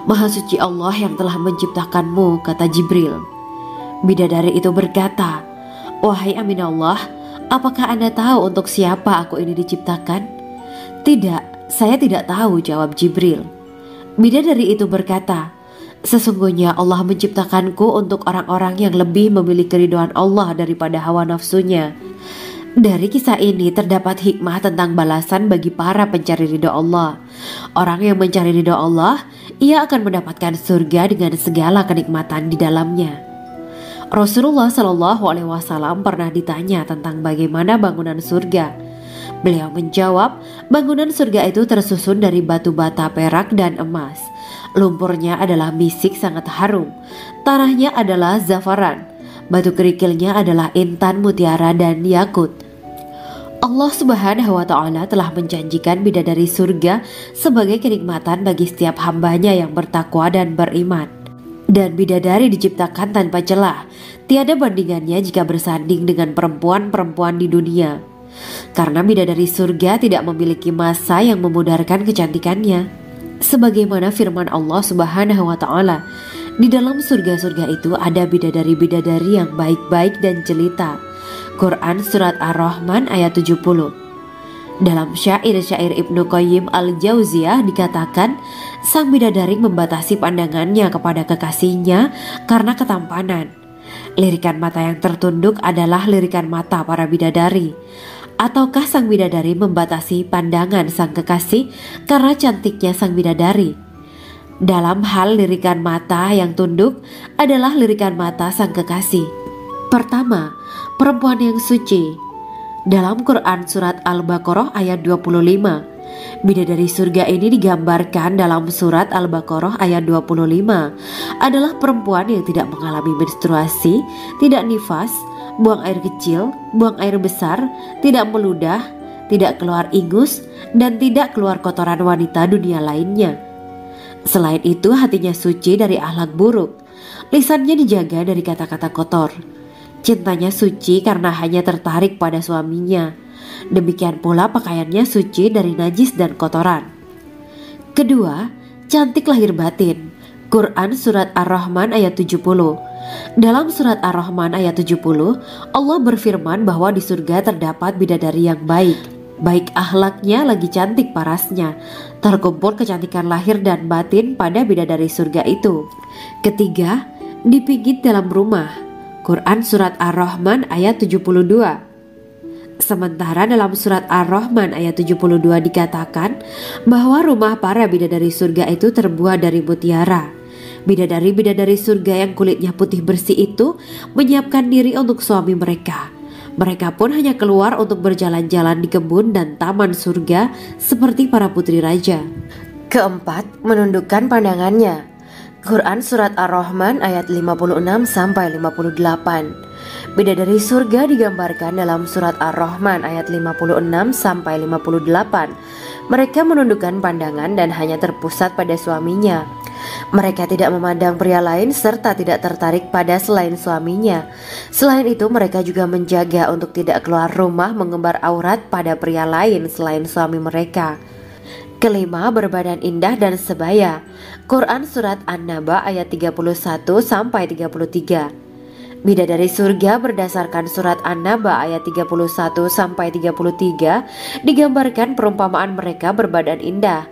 Maha suci Allah yang telah menciptakanmu, kata Jibril. Bidadari itu berkata, wahai Aminullah, apakah Anda tahu untuk siapa aku ini diciptakan? Tidak, saya tidak tahu, jawab Jibril. Bidadari itu berkata, sesungguhnya Allah menciptakanku untuk orang-orang yang lebih memilih keridhaan Allah daripada hawa nafsunya. Dari kisah ini terdapat hikmah tentang balasan bagi para pencari ridho Allah. Orang yang mencari ridho Allah, ia akan mendapatkan surga dengan segala kenikmatan di dalamnya. Rasulullah Shallallahu Alaihi Wasallam pernah ditanya tentang bagaimana bangunan surga. Beliau menjawab, bangunan surga itu tersusun dari batu bata, perak, dan emas. Lumpurnya adalah misik sangat harum. Tanahnya adalah zafaran. Batu kerikilnya adalah intan, mutiara, dan yakut. Allah Subhanahu wa Ta'ala telah menjanjikan bidadari surga sebagai kenikmatan bagi setiap hambanya yang bertakwa dan beriman. Dan bidadari diciptakan tanpa celah. Tiada bandingannya jika bersanding dengan perempuan-perempuan di dunia. Karena bidadari surga tidak memiliki masa yang memudarkan kecantikannya. Sebagaimana firman Allah Subhanahu wa Ta'ala, di dalam surga-surga itu ada bidadari-bidadari yang baik-baik dan jelita. Quran Surat Ar-Rahman ayat 70. Dalam syair-syair Ibnu Qayyim Al-Jauziyah dikatakan, sang bidadari membatasi pandangannya kepada kekasihnya karena ketampanan. Lirikan mata yang tertunduk adalah lirikan mata para bidadari. Ataukah sang bidadari membatasi pandangan sang kekasih karena cantiknya sang bidadari? Dalam hal lirikan mata yang tunduk adalah lirikan mata sang kekasih. Pertama, perempuan yang suci. Dalam Quran Surat Al-Baqarah ayat 25, bidadari surga ini digambarkan dalam Surat Al-Baqarah ayat 25 adalah perempuan yang tidak mengalami menstruasi, tidak nifas, buang air kecil, buang air besar, tidak meludah, tidak keluar ingus, dan tidak keluar kotoran wanita dunia lainnya. Selain itu, hatinya suci dari akhlak buruk, lisannya dijaga dari kata-kata kotor. Cintanya suci karena hanya tertarik pada suaminya. Demikian pula pakaiannya suci dari najis dan kotoran. Kedua, cantik lahir batin. Quran Surat Ar-Rahman ayat 70. Dalam Surat Ar-Rahman ayat 70, Allah berfirman bahwa di surga terdapat bidadari yang baik. Baik akhlaknya lagi cantik parasnya. Terkumpul kecantikan lahir dan batin pada bidadari surga itu. Ketiga, dipijit dalam rumah. Quran Surat Ar-Rahman ayat 72. Sementara dalam Surat Ar-Rahman ayat 72 dikatakan bahwa rumah para bidadari surga itu terbuat dari mutiara. Bidadari-bidadari surga yang kulitnya putih bersih itu menyiapkan diri untuk suami mereka. Mereka pun hanya keluar untuk berjalan-jalan di kebun dan taman surga seperti para putri raja. Keempat, menundukkan pandangannya. Quran Surat Ar-Rahman ayat 56-58. Bidadari surga digambarkan dalam Surat Ar-Rahman ayat 56-58. Mereka menundukkan pandangan dan hanya terpusat pada suaminya. Mereka tidak memandang pria lain serta tidak tertarik pada selain suaminya. Selain itu, mereka juga menjaga untuk tidak keluar rumah mengembar aurat pada pria lain selain suami mereka. Kelima, berbadan indah dan sebaya. Quran Surat An-Naba ayat 31-33. Bidadari surga berdasarkan Surat An-Naba ayat 31-33 digambarkan perumpamaan mereka berbadan indah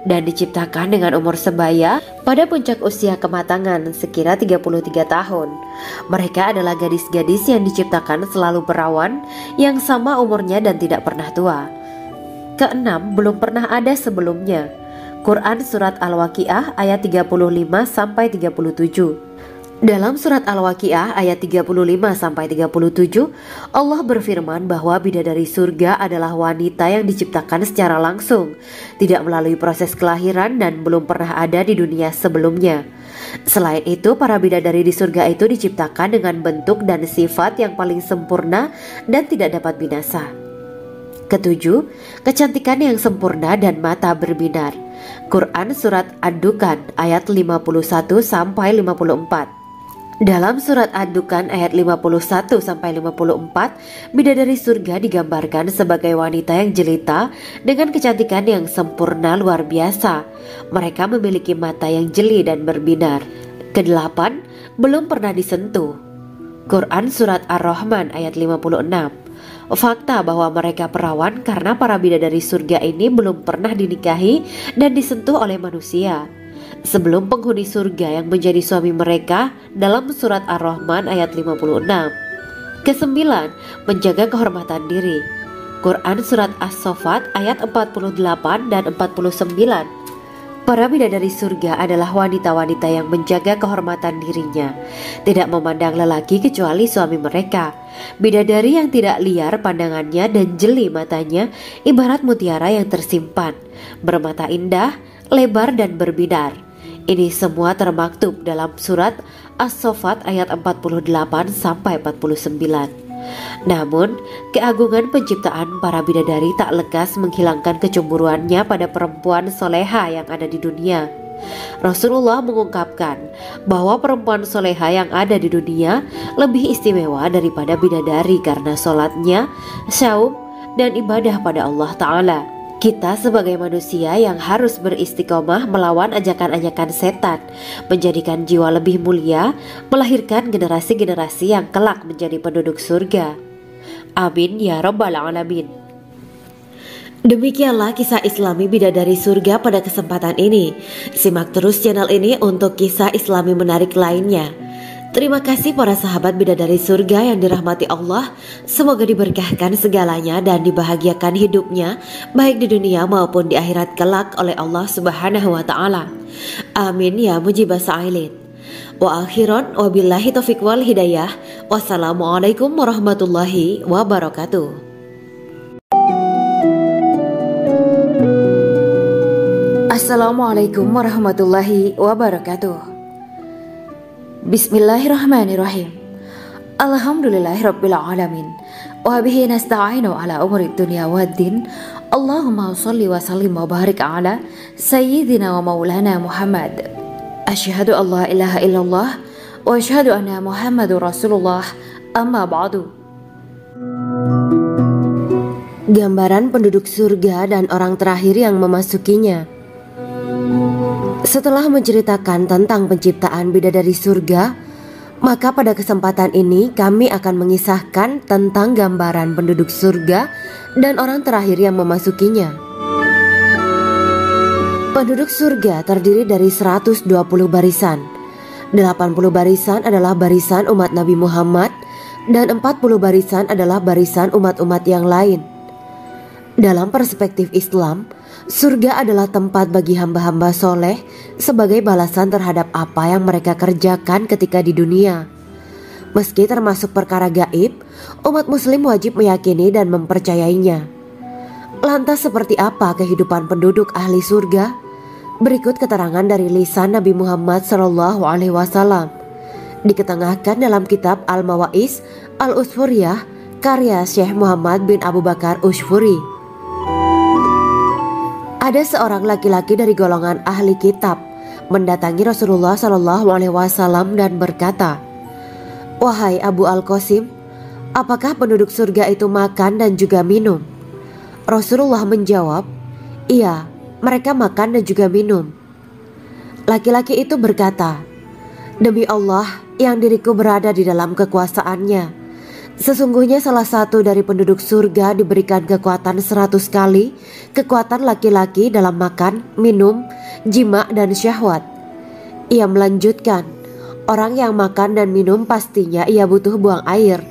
dan diciptakan dengan umur sebaya pada puncak usia kematangan sekira 33 tahun. Mereka adalah gadis-gadis yang diciptakan selalu perawan, yang sama umurnya dan tidak pernah tua. Keenam, belum pernah ada sebelumnya. Quran Surat Al-Waqiah ayat 35-37. Dalam Surat Al-Waqiah ayat 35-37, Allah berfirman bahwa bidadari surga adalah wanita yang diciptakan secara langsung, tidak melalui proses kelahiran dan belum pernah ada di dunia sebelumnya. Selain itu, para bidadari di surga itu diciptakan dengan bentuk dan sifat yang paling sempurna dan tidak dapat binasa. Ketujuh, kecantikan yang sempurna dan mata berbinar. Quran Surat Ad-Dukhan ayat 51-54. Dalam Surat Ad-Dukhan ayat 51-54, bidadari surga digambarkan sebagai wanita yang jelita dengan kecantikan yang sempurna luar biasa. Mereka memiliki mata yang jeli dan berbinar. Kedelapan, belum pernah disentuh. Quran Surat Ar-Rahman ayat 56. Fakta bahwa mereka perawan karena para bidadari surga ini belum pernah dinikahi dan disentuh oleh manusia sebelum penghuni surga yang menjadi suami mereka dalam Surat Ar-Rahman ayat 56. Kesembilan, menjaga kehormatan diri. Quran Surat As-Saffat ayat 48 dan 49. Para bidadari surga adalah wanita-wanita yang menjaga kehormatan dirinya, tidak memandang lelaki kecuali suami mereka. Bidadari yang tidak liar pandangannya dan jeli matanya ibarat mutiara yang tersimpan, bermata indah, lebar dan berbinar. Ini semua termaktub dalam Surat As-Saffat ayat 48-49. Namun, keagungan penciptaan para bidadari tak lekas menghilangkan kecemburuannya pada perempuan soleha yang ada di dunia. Rasulullah mengungkapkan bahwa perempuan soleha yang ada di dunia lebih istimewa daripada bidadari karena sholatnya, syaum, dan ibadah pada Allah Ta'ala. Kita sebagai manusia yang harus beristiqomah melawan ajakan-ajakan setan, menjadikan jiwa lebih mulia, melahirkan generasi-generasi yang kelak menjadi penduduk surga. Amin ya Rabbal Alamin. Demikianlah kisah Islami bidadari surga pada kesempatan ini. Simak terus channel ini untuk kisah Islami menarik lainnya. Terima kasih para sahabat bidadari surga yang dirahmati Allah. Semoga diberkahkan segalanya dan dibahagiakan hidupnya baik di dunia maupun di akhirat kelak oleh Allah Subhanahu wa Ta'ala. Amin ya mujibah sa'ilin. Wa akhiran wabillahi taufiq wal hidayah. Wassalamualaikum warahmatullahi wabarakatuh. Assalamualaikum warahmatullahi wabarakatuh. Bismillahirrahmanirrahim. Alhamdulillahirabbil alamin. wa bihi nasta'inu ala umuri dunya waddin. Allahumma shalli wa sallim wa barik ala sayyidina wa maulana Muhammad. Asyhadu an la ilaha illallah wa asyhadu anna Muhammadur Rasulullah. Amma ba'du. Gambaran penduduk surga dan orang terakhir yang memasukinya. Setelah menceritakan tentang penciptaan bidadari surga, maka pada kesempatan ini kami akan mengisahkan tentang gambaran penduduk surga dan orang terakhir yang memasukinya. Penduduk surga terdiri dari 120 barisan. 80 barisan adalah barisan umat Nabi Muhammad dan 40 barisan adalah barisan umat-umat yang lain. Dalam perspektif Islam, surga adalah tempat bagi hamba-hamba soleh sebagai balasan terhadap apa yang mereka kerjakan ketika di dunia. Meski termasuk perkara gaib, umat muslim wajib meyakini dan mempercayainya. Lantas seperti apa kehidupan penduduk ahli surga? Berikut keterangan dari lisan Nabi Muhammad SAW, diketengahkan dalam kitab Al-Mawa'is Al-Usfuriyah karya Syekh Muhammad bin Abu Bakar Ushfuri. Ada seorang laki-laki dari golongan ahli kitab mendatangi Rasulullah SAW dan berkata, "Wahai Abu Al-Qasim, apakah penduduk surga itu makan dan juga minum?" Rasulullah menjawab, "Iya, mereka makan dan juga minum." Laki-laki itu berkata, "Demi Allah yang diriku berada di dalam kekuasaannya, sesungguhnya salah satu dari penduduk surga diberikan kekuatan 100 kali kekuatan laki-laki dalam makan, minum, jima, dan syahwat." Ia melanjutkan, "Orang yang makan dan minum pastinya ia butuh buang air,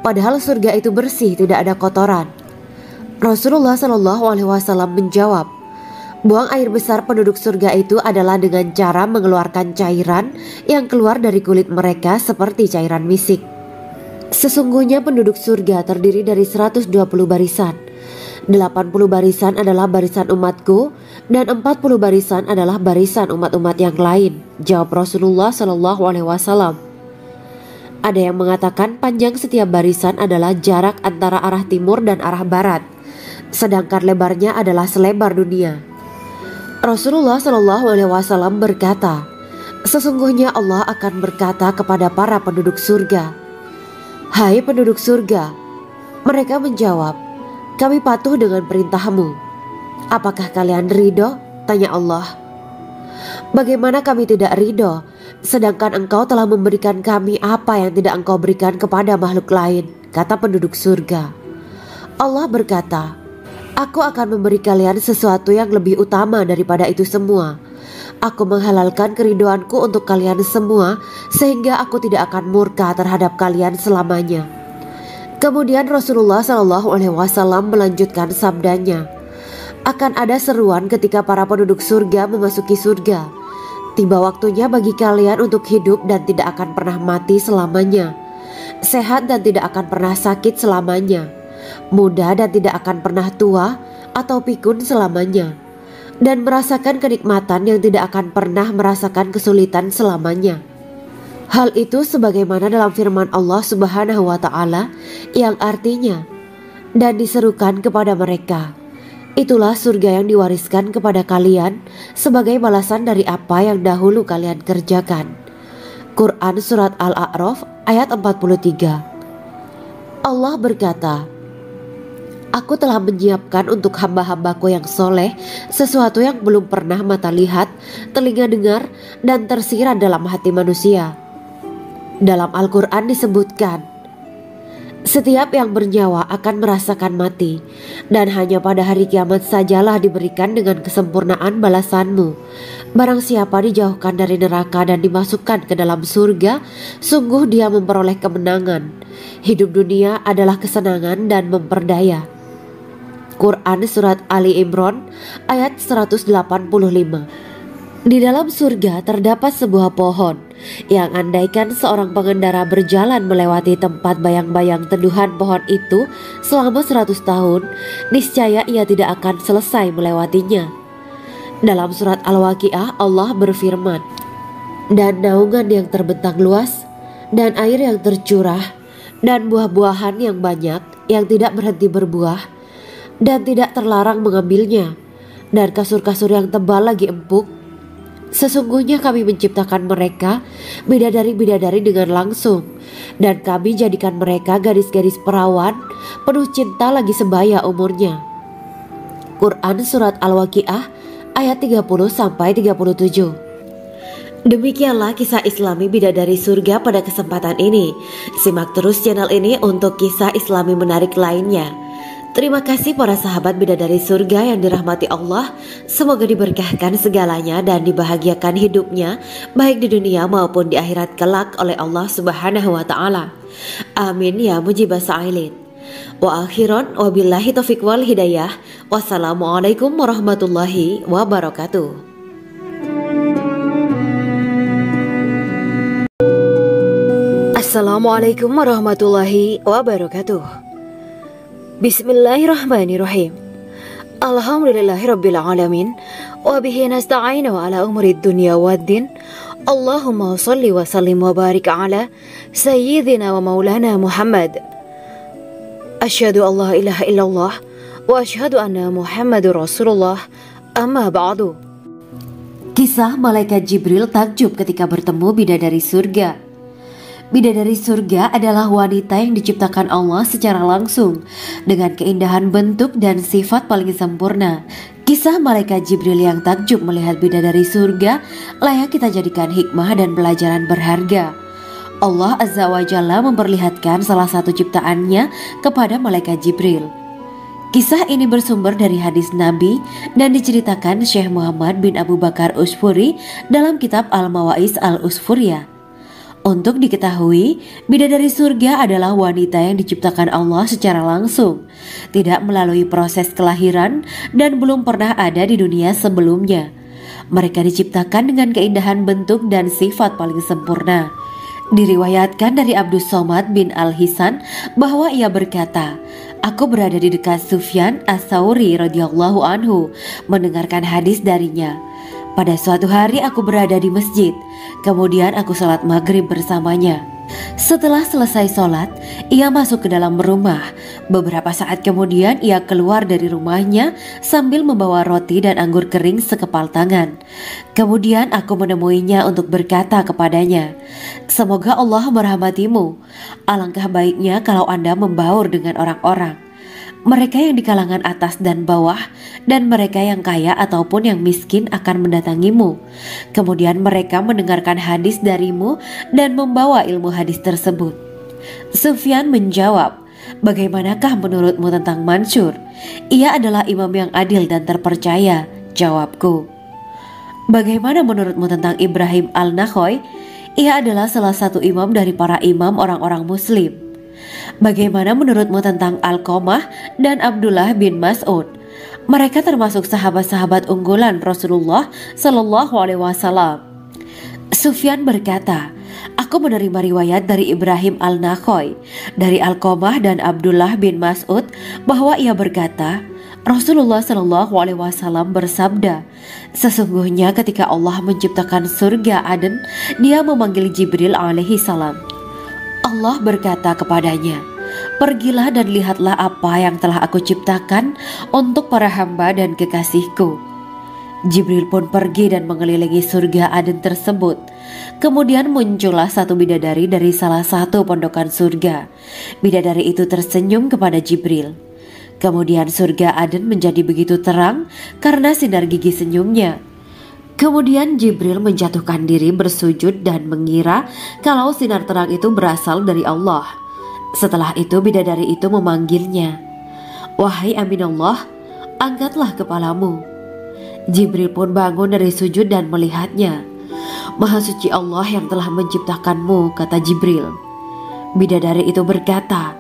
padahal surga itu bersih, tidak ada kotoran." Rasulullah SAW menjawab, "Buang air besar penduduk surga itu adalah dengan cara mengeluarkan cairan yang keluar dari kulit mereka seperti cairan misik." Sesungguhnya penduduk surga terdiri dari 120 barisan. 80 barisan adalah barisan umatku dan 40 barisan adalah barisan umat-umat yang lain, jawab Rasulullah SAW. Ada yang mengatakan panjang setiap barisan adalah jarak antara arah timur dan arah barat, sedangkan lebarnya adalah selebar dunia. Rasulullah SAW berkata, "Sesungguhnya Allah akan berkata kepada para penduduk surga, 'Hai penduduk surga,' mereka menjawab, 'Kami patuh dengan perintahmu.' 'Apakah kalian ridho?' tanya Allah. 'Bagaimana kami tidak ridho, sedangkan engkau telah memberikan kami apa yang tidak engkau berikan kepada makhluk lain,' kata penduduk surga. Allah berkata, 'Aku akan memberi kalian sesuatu yang lebih utama daripada itu semua. Aku menghalalkan keridoanku untuk kalian semua sehingga aku tidak akan murka terhadap kalian selamanya.'" Kemudian Rasulullah SAW melanjutkan sabdanya, "Akan ada seruan ketika para penduduk surga memasuki surga. Tiba waktunya bagi kalian untuk hidup dan tidak akan pernah mati selamanya, sehat dan tidak akan pernah sakit selamanya, muda dan tidak akan pernah tua atau pikun selamanya, dan merasakan kenikmatan yang tidak akan pernah merasakan kesulitan selamanya." Hal itu sebagaimana dalam firman Allah Subhanahu wa Ta'ala yang artinya, "Dan diserukan kepada mereka, itulah surga yang diwariskan kepada kalian sebagai balasan dari apa yang dahulu kalian kerjakan." Quran Surat Al-A'raf ayat 43. Allah berkata, "Aku telah menyiapkan untuk hamba-hambaku yang soleh sesuatu yang belum pernah mata lihat, telinga dengar, dan tersirat dalam hati manusia." Dalam Al-Quran disebutkan, "Setiap yang bernyawa akan merasakan mati, dan hanya pada hari kiamat sajalah diberikan dengan kesempurnaan balasanmu. Barang siapa dijauhkan dari neraka dan dimasukkan ke dalam surga, sungguh dia memperoleh kemenangan. Hidup dunia adalah kesenangan dan memperdaya." Quran Surat Ali Imran ayat 185. Di dalam surga terdapat sebuah pohon yang andaikan seorang pengendara berjalan melewati tempat bayang-bayang teduhan pohon itu selama 100 tahun, niscaya ia tidak akan selesai melewatinya. Dalam surat Al-Waqiah Allah berfirman, "Dan naungan yang terbentang luas dan air yang tercurah dan buah-buahan yang banyak yang tidak berhenti berbuah dan tidak terlarang mengambilnya, dan kasur-kasur yang tebal lagi empuk. Sesungguhnya kami menciptakan mereka bidadari-bidadari dengan langsung, dan kami jadikan mereka gadis-gadis perawan penuh cinta lagi sebaya umurnya. Quran Surat Al-Waqiah ayat 30-37. Demikianlah kisah Islami bidadari surga pada kesempatan ini. Simak terus channel ini untuk kisah Islami menarik lainnya. Terima kasih para sahabat bidadari surga yang dirahmati Allah. Semoga diberkahkan segalanya dan dibahagiakan hidupnya baik di dunia maupun di akhirat kelak oleh Allah Subhanahu wa taala. Amin ya mujibah sa'ilin. Wa akhiran wabillahi taufiq wal hidayah. Wassalamualaikum warahmatullahi wabarakatuh. Assalamualaikum warahmatullahi wabarakatuh. Bismillahirrahmanirrahim. Alhamdulillahirabbil alamin wa bihi nasta'inu ala umuri dunya waddin. Allahumma shalli wa sallim wa barik ala sayyidina wa maulana Muhammad. Asyhadu an la ilaha illallah wa asyhadu anna Muhammadur Rasulullah. Amma ba'du. Kisah malaikat Jibril takjub ketika bertemu bidadari surga. Bidadari surga adalah wanita yang diciptakan Allah secara langsung dengan keindahan bentuk dan sifat paling sempurna. Kisah malaikat Jibril yang takjub melihat bidadari surga layak kita jadikan hikmah dan pelajaran berharga. Allah Azza wa Jalla memperlihatkan salah satu ciptaannya kepada malaikat Jibril. Kisah ini bersumber dari hadis Nabi dan diceritakan Syekh Muhammad bin Abu Bakar Usfuri dalam kitab Al-Mawaiz Al-Usfuriyah. Untuk diketahui, bidadari surga adalah wanita yang diciptakan Allah secara langsung, tidak melalui proses kelahiran dan belum pernah ada di dunia sebelumnya. Mereka diciptakan dengan keindahan bentuk dan sifat paling sempurna. Diriwayatkan dari Abdus Somad bin Al-Hisan bahwa ia berkata, "Aku berada di dekat Sufyan As-Sauri radhiyallahu anhu mendengarkan hadis darinya. Pada suatu hari aku berada di masjid, kemudian aku sholat maghrib bersamanya. Setelah selesai sholat, ia masuk ke dalam rumah. Beberapa saat kemudian ia keluar dari rumahnya sambil membawa roti dan anggur kering sekepal tangan. Kemudian aku menemuinya untuk berkata kepadanya, 'Semoga Allah merahmatimu. Alangkah baiknya kalau Anda membaur dengan orang-orang. Mereka yang di kalangan atas dan bawah, dan mereka yang kaya ataupun yang miskin akan mendatangimu. Kemudian mereka mendengarkan hadis darimu dan membawa ilmu hadis tersebut.' Sufyan menjawab, 'Bagaimanakah menurutmu tentang Mansur? Ia adalah imam yang adil dan terpercaya.' Jawabku. 'Bagaimana menurutmu tentang Ibrahim Al-Nakhoy? Ia adalah salah satu imam dari para imam orang-orang muslim.' 'Bagaimana menurutmu tentang Alqamah dan Abdullah bin Mas'ud? Mereka termasuk sahabat-sahabat unggulan Rasulullah Sallallahu Alaihi Wasallam.' Sufyan berkata, 'Aku menerima riwayat dari Ibrahim Al-Nakhoy, dari Alqamah dan Abdullah bin Mas'ud bahwa ia berkata, Rasulullah Sallallahu Alaihi Wasallam bersabda, sesungguhnya ketika Allah menciptakan surga Aden, Dia memanggil Jibril alaihi salam. Allah berkata kepadanya, pergilah dan lihatlah apa yang telah aku ciptakan untuk para hamba dan kekasihku. Jibril pun pergi dan mengelilingi surga Aden tersebut. Kemudian muncullah satu bidadari dari salah satu pondokan surga. Bidadari itu tersenyum kepada Jibril. Kemudian surga Aden menjadi begitu terang karena sinar gigi senyumnya. Kemudian Jibril menjatuhkan diri bersujud dan mengira kalau sinar terang itu berasal dari Allah. Setelah itu bidadari itu memanggilnya, wahai Aminullah, angkatlah kepalamu. Jibril pun bangun dari sujud dan melihatnya. Maha suci Allah yang telah menciptakanmu, kata Jibril. Bidadari itu berkata,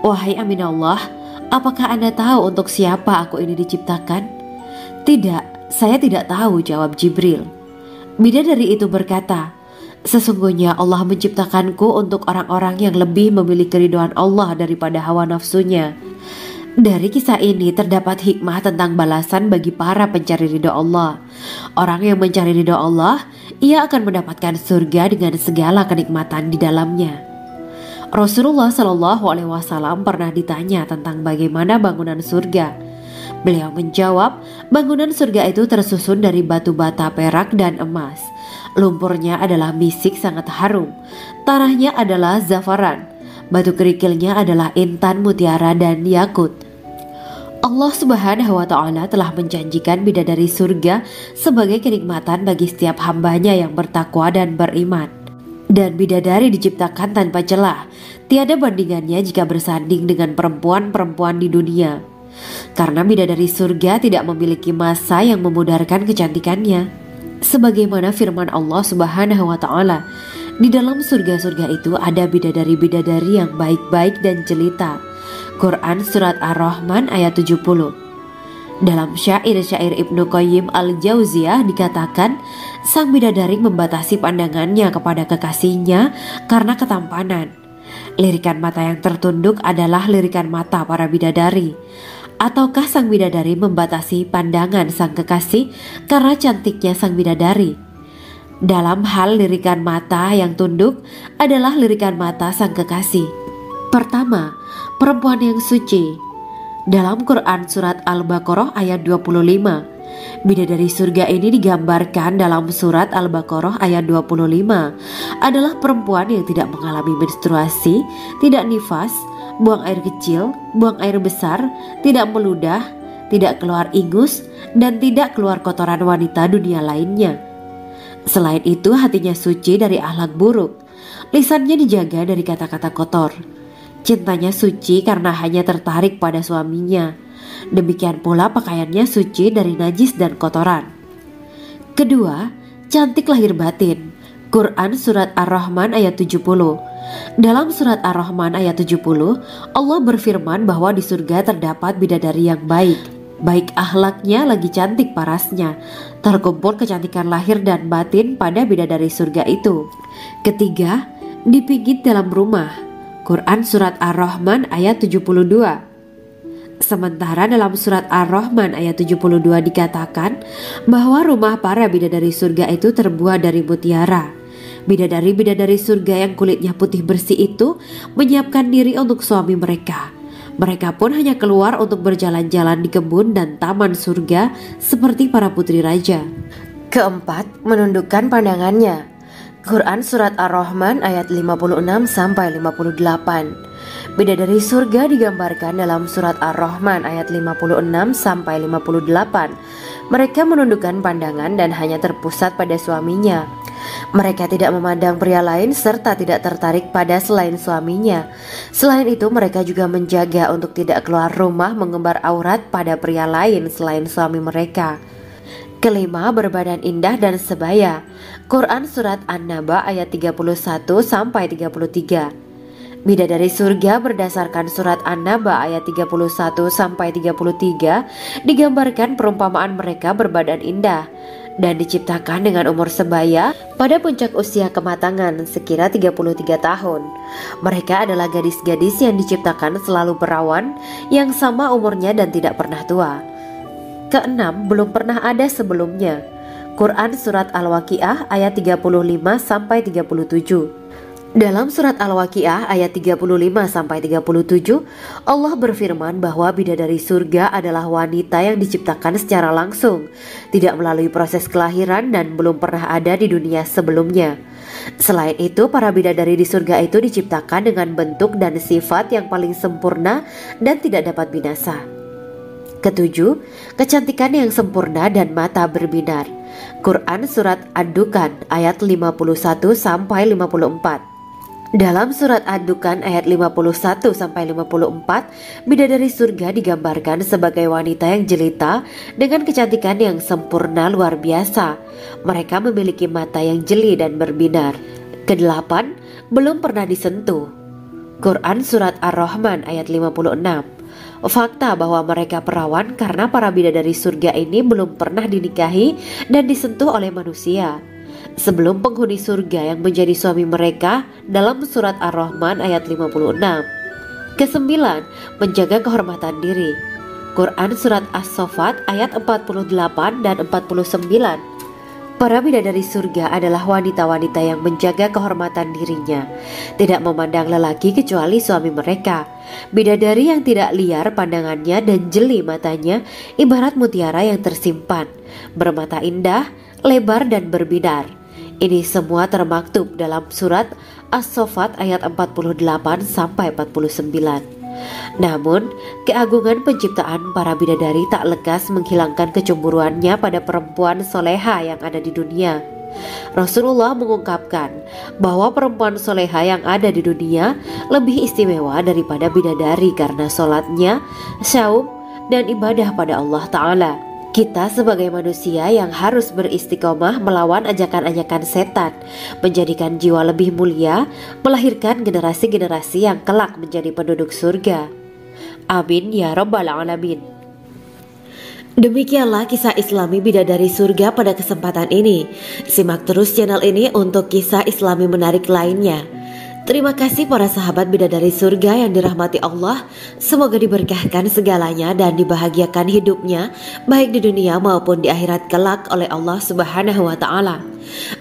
wahai Aminullah, apakah Anda tahu untuk siapa aku ini diciptakan? Tidak, saya tidak tahu, jawab Jibril. Bidadari itu berkata, sesungguhnya Allah menciptakanku untuk orang-orang yang lebih memilih keridhaan Allah daripada hawa nafsunya. Dari kisah ini terdapat hikmah tentang balasan bagi para pencari ridha Allah. Orang yang mencari ridha Allah, ia akan mendapatkan surga dengan segala kenikmatan di dalamnya. Rasulullah Shallallahu Alaihi Wasallam pernah ditanya tentang bagaimana bangunan surga. Beliau menjawab, bangunan surga itu tersusun dari batu bata, perak, dan emas. Lumpurnya adalah misik sangat harum, tanahnya adalah zafaran, batu kerikilnya adalah intan, mutiara, dan yakut. Allah Subhanahu wa Ta'ala telah menjanjikan bidadari surga sebagai kenikmatan bagi setiap hambanya yang bertakwa dan beriman. Dan bidadari diciptakan tanpa celah, tiada bandingannya jika bersanding dengan perempuan-perempuan di dunia. Karena bidadari surga tidak memiliki masa yang memudarkan kecantikannya. Sebagaimana firman Allah Subhanahu wa Ta'ala, di dalam surga-surga itu ada bidadari-bidadari yang baik-baik dan jelita. Quran Surat Ar-Rahman ayat 70. Dalam syair-syair Ibnu Qayyim Al-Jauziyah dikatakan, sang bidadari membatasi pandangannya kepada kekasihnya karena ketampanan. Lirikan mata yang tertunduk adalah lirikan mata para bidadari. Ataukah sang bidadari membatasi pandangan sang kekasih karena cantiknya sang bidadari? Dalam hal lirikan mata yang tunduk adalah lirikan mata sang kekasih. Pertama, perempuan yang suci. Dalam Quran Surat Al-Baqarah ayat 25, bidadari surga ini digambarkan dalam Surat Al-Baqarah ayat 25 adalah perempuan yang tidak mengalami menstruasi, tidak nifas, buang air kecil, buang air besar, tidak meludah, tidak keluar ingus, dan tidak keluar kotoran wanita dunia lainnya. Selain itu, hatinya suci dari akhlak buruk, lisannya dijaga dari kata-kata kotor. Cintanya suci karena hanya tertarik pada suaminya. Demikian pula pakaiannya suci dari najis dan kotoran. Kedua, cantik lahir batin. Quran Surat Ar-Rahman ayat 70. Dalam Surat Ar-Rahman ayat 70, Allah berfirman bahwa di surga terdapat bidadari yang baik. Baik akhlaknya lagi cantik parasnya. Terkumpul kecantikan lahir dan batin pada bidadari surga itu. Ketiga, dipijit dalam rumah. Quran Surat Ar-Rahman ayat 72. Sementara dalam Surat Ar-Rahman ayat 72 dikatakan bahwa rumah para bidadari surga itu terbuat dari mutiara. Bidadari-bidadari surga yang kulitnya putih bersih itu menyiapkan diri untuk suami mereka. Mereka pun hanya keluar untuk berjalan-jalan di kebun dan taman surga seperti para putri raja. Keempat, menundukkan pandangannya. Quran Surat Ar-Rahman ayat 56-58. Bidadari surga digambarkan dalam Surat Ar-Rahman ayat 56-58. Mereka menundukkan pandangan dan hanya terpusat pada suaminya. Mereka tidak memandang pria lain serta tidak tertarik pada selain suaminya. Selain itu, mereka juga menjaga untuk tidak keluar rumah mengembar aurat pada pria lain selain suami mereka. Kelima, berbadan indah dan sebaya. Quran Surat An-Naba ayat 31-33. Bidadari surga berdasarkan Surat An-Naba ayat 31-33 digambarkan perumpamaan mereka berbadan indah dan diciptakan dengan umur sebaya pada puncak usia kematangan sekira 33 tahun. Mereka adalah gadis-gadis yang diciptakan selalu perawan, yang sama umurnya dan tidak pernah tua. Keenam, belum pernah ada sebelumnya. Quran Surat Al-Waqiah ayat 35-37. Dalam Surat Al-Waqiah ayat 35-37, Allah berfirman bahwa bidadari surga adalah wanita yang diciptakan secara langsung, tidak melalui proses kelahiran dan belum pernah ada di dunia sebelumnya. Selain itu, para bidadari di surga itu diciptakan dengan bentuk dan sifat yang paling sempurna dan tidak dapat binasa. Ketujuh, kecantikan yang sempurna dan mata berbinar. Quran Surat Ad-Dukhan ayat 51-54. Dalam Surat Ad-Dukhan ayat 51-54, bidadari surga digambarkan sebagai wanita yang jelita dengan kecantikan yang sempurna luar biasa. Mereka memiliki mata yang jeli dan berbinar. Kedelapan, belum pernah disentuh. Quran Surat Ar-Rahman ayat 56. Fakta bahwa mereka perawan karena para bidadari surga ini belum pernah dinikahi dan disentuh oleh manusia sebelum penghuni surga yang menjadi suami mereka dalam Surat Ar-Rahman ayat 56. Kesembilan, menjaga kehormatan diri. Quran Surat As-Saffat ayat 48 dan 49. Para bidadari surga adalah wanita-wanita yang menjaga kehormatan dirinya, tidak memandang lelaki kecuali suami mereka. Bidadari yang tidak liar pandangannya dan jeli matanya, ibarat mutiara yang tersimpan, bermata indah, lebar dan berbinar. Ini semua termaktub dalam surat As-Saffat ayat 48 sampai 49. Namun, keagungan penciptaan para bidadari tak lekas menghilangkan kecemburuannya pada perempuan soleha yang ada di dunia. Rasulullah mengungkapkan bahwa perempuan soleha yang ada di dunia lebih istimewa daripada bidadari karena sholatnya, syaum, dan ibadah pada Allah Ta'ala. Kita sebagai manusia yang harus beristiqomah melawan ajakan-ajakan setan, menjadikan jiwa lebih mulia, melahirkan generasi-generasi yang kelak menjadi penduduk surga. Amin ya rabbal alamin. Demikianlah kisah Islami bidadari surga pada kesempatan ini. Simak terus channel ini untuk kisah Islami menarik lainnya. Terima kasih para sahabat bidadari surga yang dirahmati Allah. Semoga diberkahkan segalanya dan dibahagiakan hidupnya, baik di dunia maupun di akhirat kelak oleh Allah Subhanahu wa Ta'ala.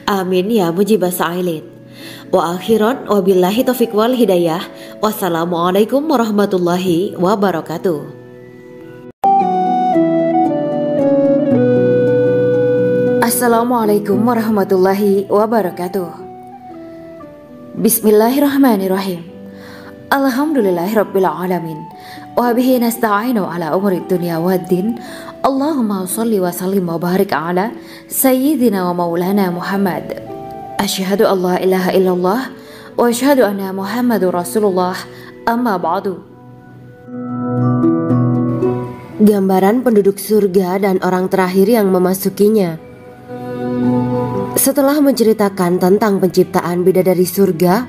Amin ya mujibah sa'ilin. Wa akhiran wabillahi taufiq wal hidayah. Wassalamualaikum warahmatullahi wabarakatuh. Assalamualaikum warahmatullahi wabarakatuh. Bismillahirrahmanirrahim. Alhamdulillahirabbil alamin. Wa bihi nasta'inu ala umuri dunya waddin. Allahumma shalli wa sallim wa barik ala sayyidina wa maulana Muhammad. Asyhadu an la ilaha illallah wa asyhadu anna Muhammadur Rasulullah. Amma ba'du. Gambaran penduduk surga dan orang terakhir yang memasukinya. Setelah menceritakan tentang penciptaan bidadari surga,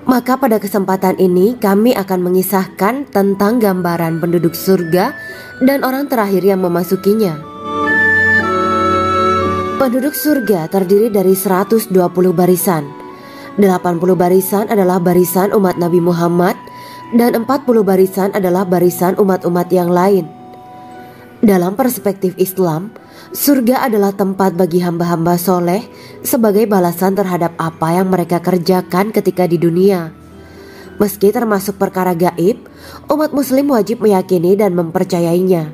maka pada kesempatan ini kami akan mengisahkan tentang gambaran penduduk surga dan orang terakhir yang memasukinya. Penduduk surga terdiri dari 120 barisan. 80 barisan adalah barisan umat Nabi Muhammad dan 40 barisan adalah barisan umat-umat yang lain. Dalam perspektif Islam, surga adalah tempat bagi hamba-hamba soleh sebagai balasan terhadap apa yang mereka kerjakan ketika di dunia. Meski termasuk perkara gaib, umat muslim wajib meyakini dan mempercayainya.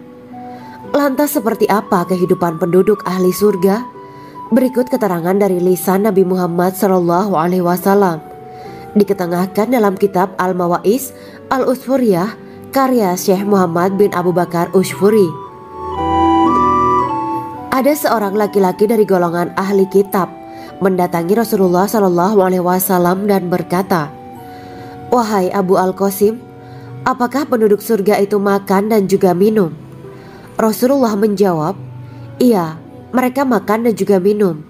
Lantas seperti apa kehidupan penduduk ahli surga? Berikut keterangan dari lisan Nabi Muhammad SAW, diketengahkan dalam kitab Al-Mawa'is Al-Usfuriyah karya Syekh Muhammad bin Abu Bakar Usfuri. Ada seorang laki-laki dari golongan ahli kitab mendatangi Rasulullah SAW dan berkata, "Wahai Abu Al-Qasim, apakah penduduk surga itu makan dan juga minum?" Rasulullah menjawab, "Iya, mereka makan dan juga minum."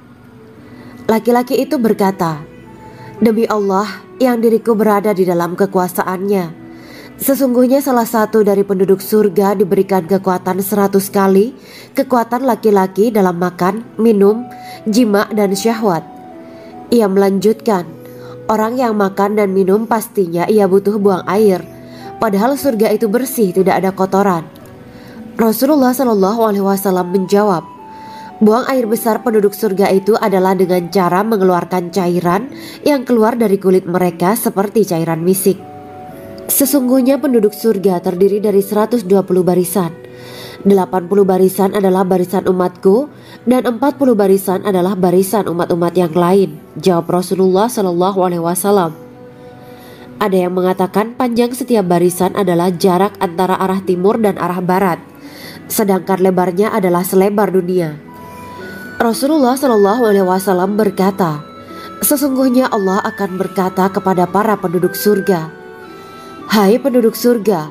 Laki-laki itu berkata, "Demi Allah yang diriku berada di dalam kekuasaannya, sesungguhnya salah satu dari penduduk surga diberikan kekuatan 100 kali kekuatan laki-laki dalam makan, minum, jima, dan syahwat." Ia melanjutkan, "Orang yang makan dan minum pastinya ia butuh buang air, padahal surga itu bersih, tidak ada kotoran." Rasulullah SAW menjawab, "Buang air besar penduduk surga itu adalah dengan cara mengeluarkan cairan yang keluar dari kulit mereka seperti cairan misik." Sesungguhnya penduduk surga terdiri dari 120 barisan. 80 barisan adalah barisan umatku dan 40 barisan adalah barisan umat-umat yang lain, jawab Rasulullah SAW. Ada yang mengatakan panjang setiap barisan adalah jarak antara arah timur dan arah barat, sedangkan lebarnya adalah selebar dunia. Rasulullah SAW berkata, "Sesungguhnya Allah akan berkata kepada para penduduk surga, 'Hai penduduk surga,'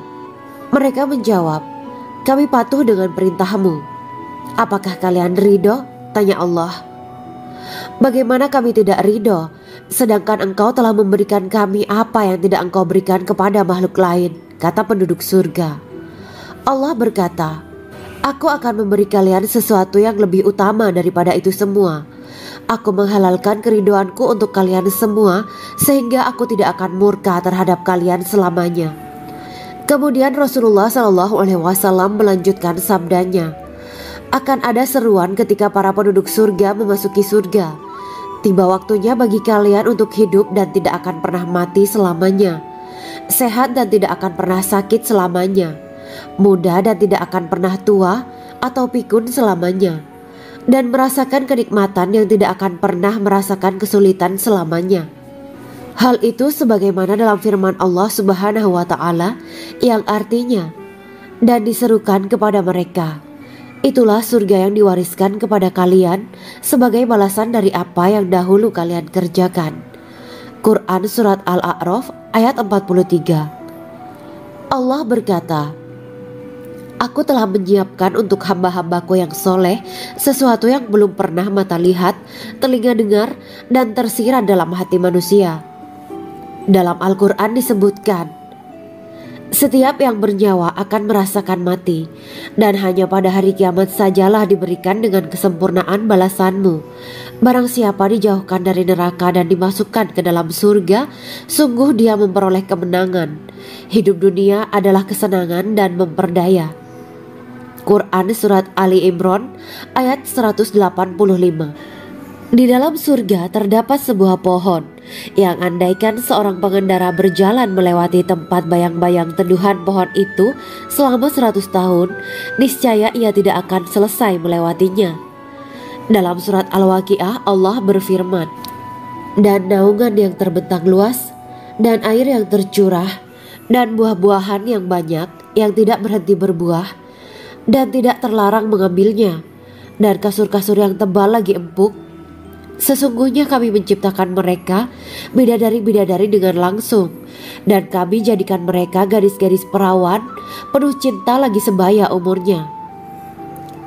mereka menjawab, 'Kami patuh dengan perintahmu.' 'Apakah kalian ridho?' tanya Allah. 'Bagaimana kami tidak ridho, sedangkan engkau telah memberikan kami apa yang tidak engkau berikan kepada makhluk lain,' kata penduduk surga. Allah berkata, 'Aku akan memberi kalian sesuatu yang lebih utama daripada itu semua. Aku menghalalkan keridoanku untuk kalian semua sehingga aku tidak akan murka terhadap kalian selamanya.'" Kemudian Rasulullah SAW melanjutkan sabdanya, Akan ada seruan ketika para penduduk surga memasuki surga. Tiba waktunya bagi kalian untuk hidup dan tidak akan pernah mati selamanya, sehat dan tidak akan pernah sakit selamanya, muda dan tidak akan pernah tua atau pikun selamanya, dan merasakan kenikmatan yang tidak akan pernah merasakan kesulitan selamanya. Hal itu sebagaimana dalam firman Allah Subhanahu wa Ta'ala yang artinya, dan diserukan kepada mereka, itulah surga yang diwariskan kepada kalian sebagai balasan dari apa yang dahulu kalian kerjakan. Quran Surat Al-A'raf ayat 43. Allah berkata, Aku telah menyiapkan untuk hamba-hambaku yang soleh sesuatu yang belum pernah mata lihat, telinga dengar, dan tersirat dalam hati manusia. Dalam Al-Quran disebutkan, setiap yang bernyawa akan merasakan mati, dan hanya pada hari kiamat sajalah diberikan dengan kesempurnaan balasanmu. Barang siapa dijauhkan dari neraka dan dimasukkan ke dalam surga, sungguh dia memperoleh kemenangan. Hidup dunia adalah kesenangan dan memperdaya. Quran Surat Ali Imran ayat 185. Di dalam surga terdapat sebuah pohon yang andaikan seorang pengendara berjalan melewati tempat bayang-bayang teduhan pohon itu selama 100 tahun, niscaya ia tidak akan selesai melewatinya. Dalam surat Al-Waqiah Allah berfirman, dan naungan yang terbentang luas, dan air yang tercurah, dan buah-buahan yang banyak yang tidak berhenti berbuah, dan tidak terlarang mengambilnya, dan kasur-kasur yang tebal lagi empuk. Sesungguhnya kami menciptakan mereka bidadari-bidadari dengan langsung, dan kami jadikan mereka gadis-gadis perawan penuh cinta lagi sebaya umurnya.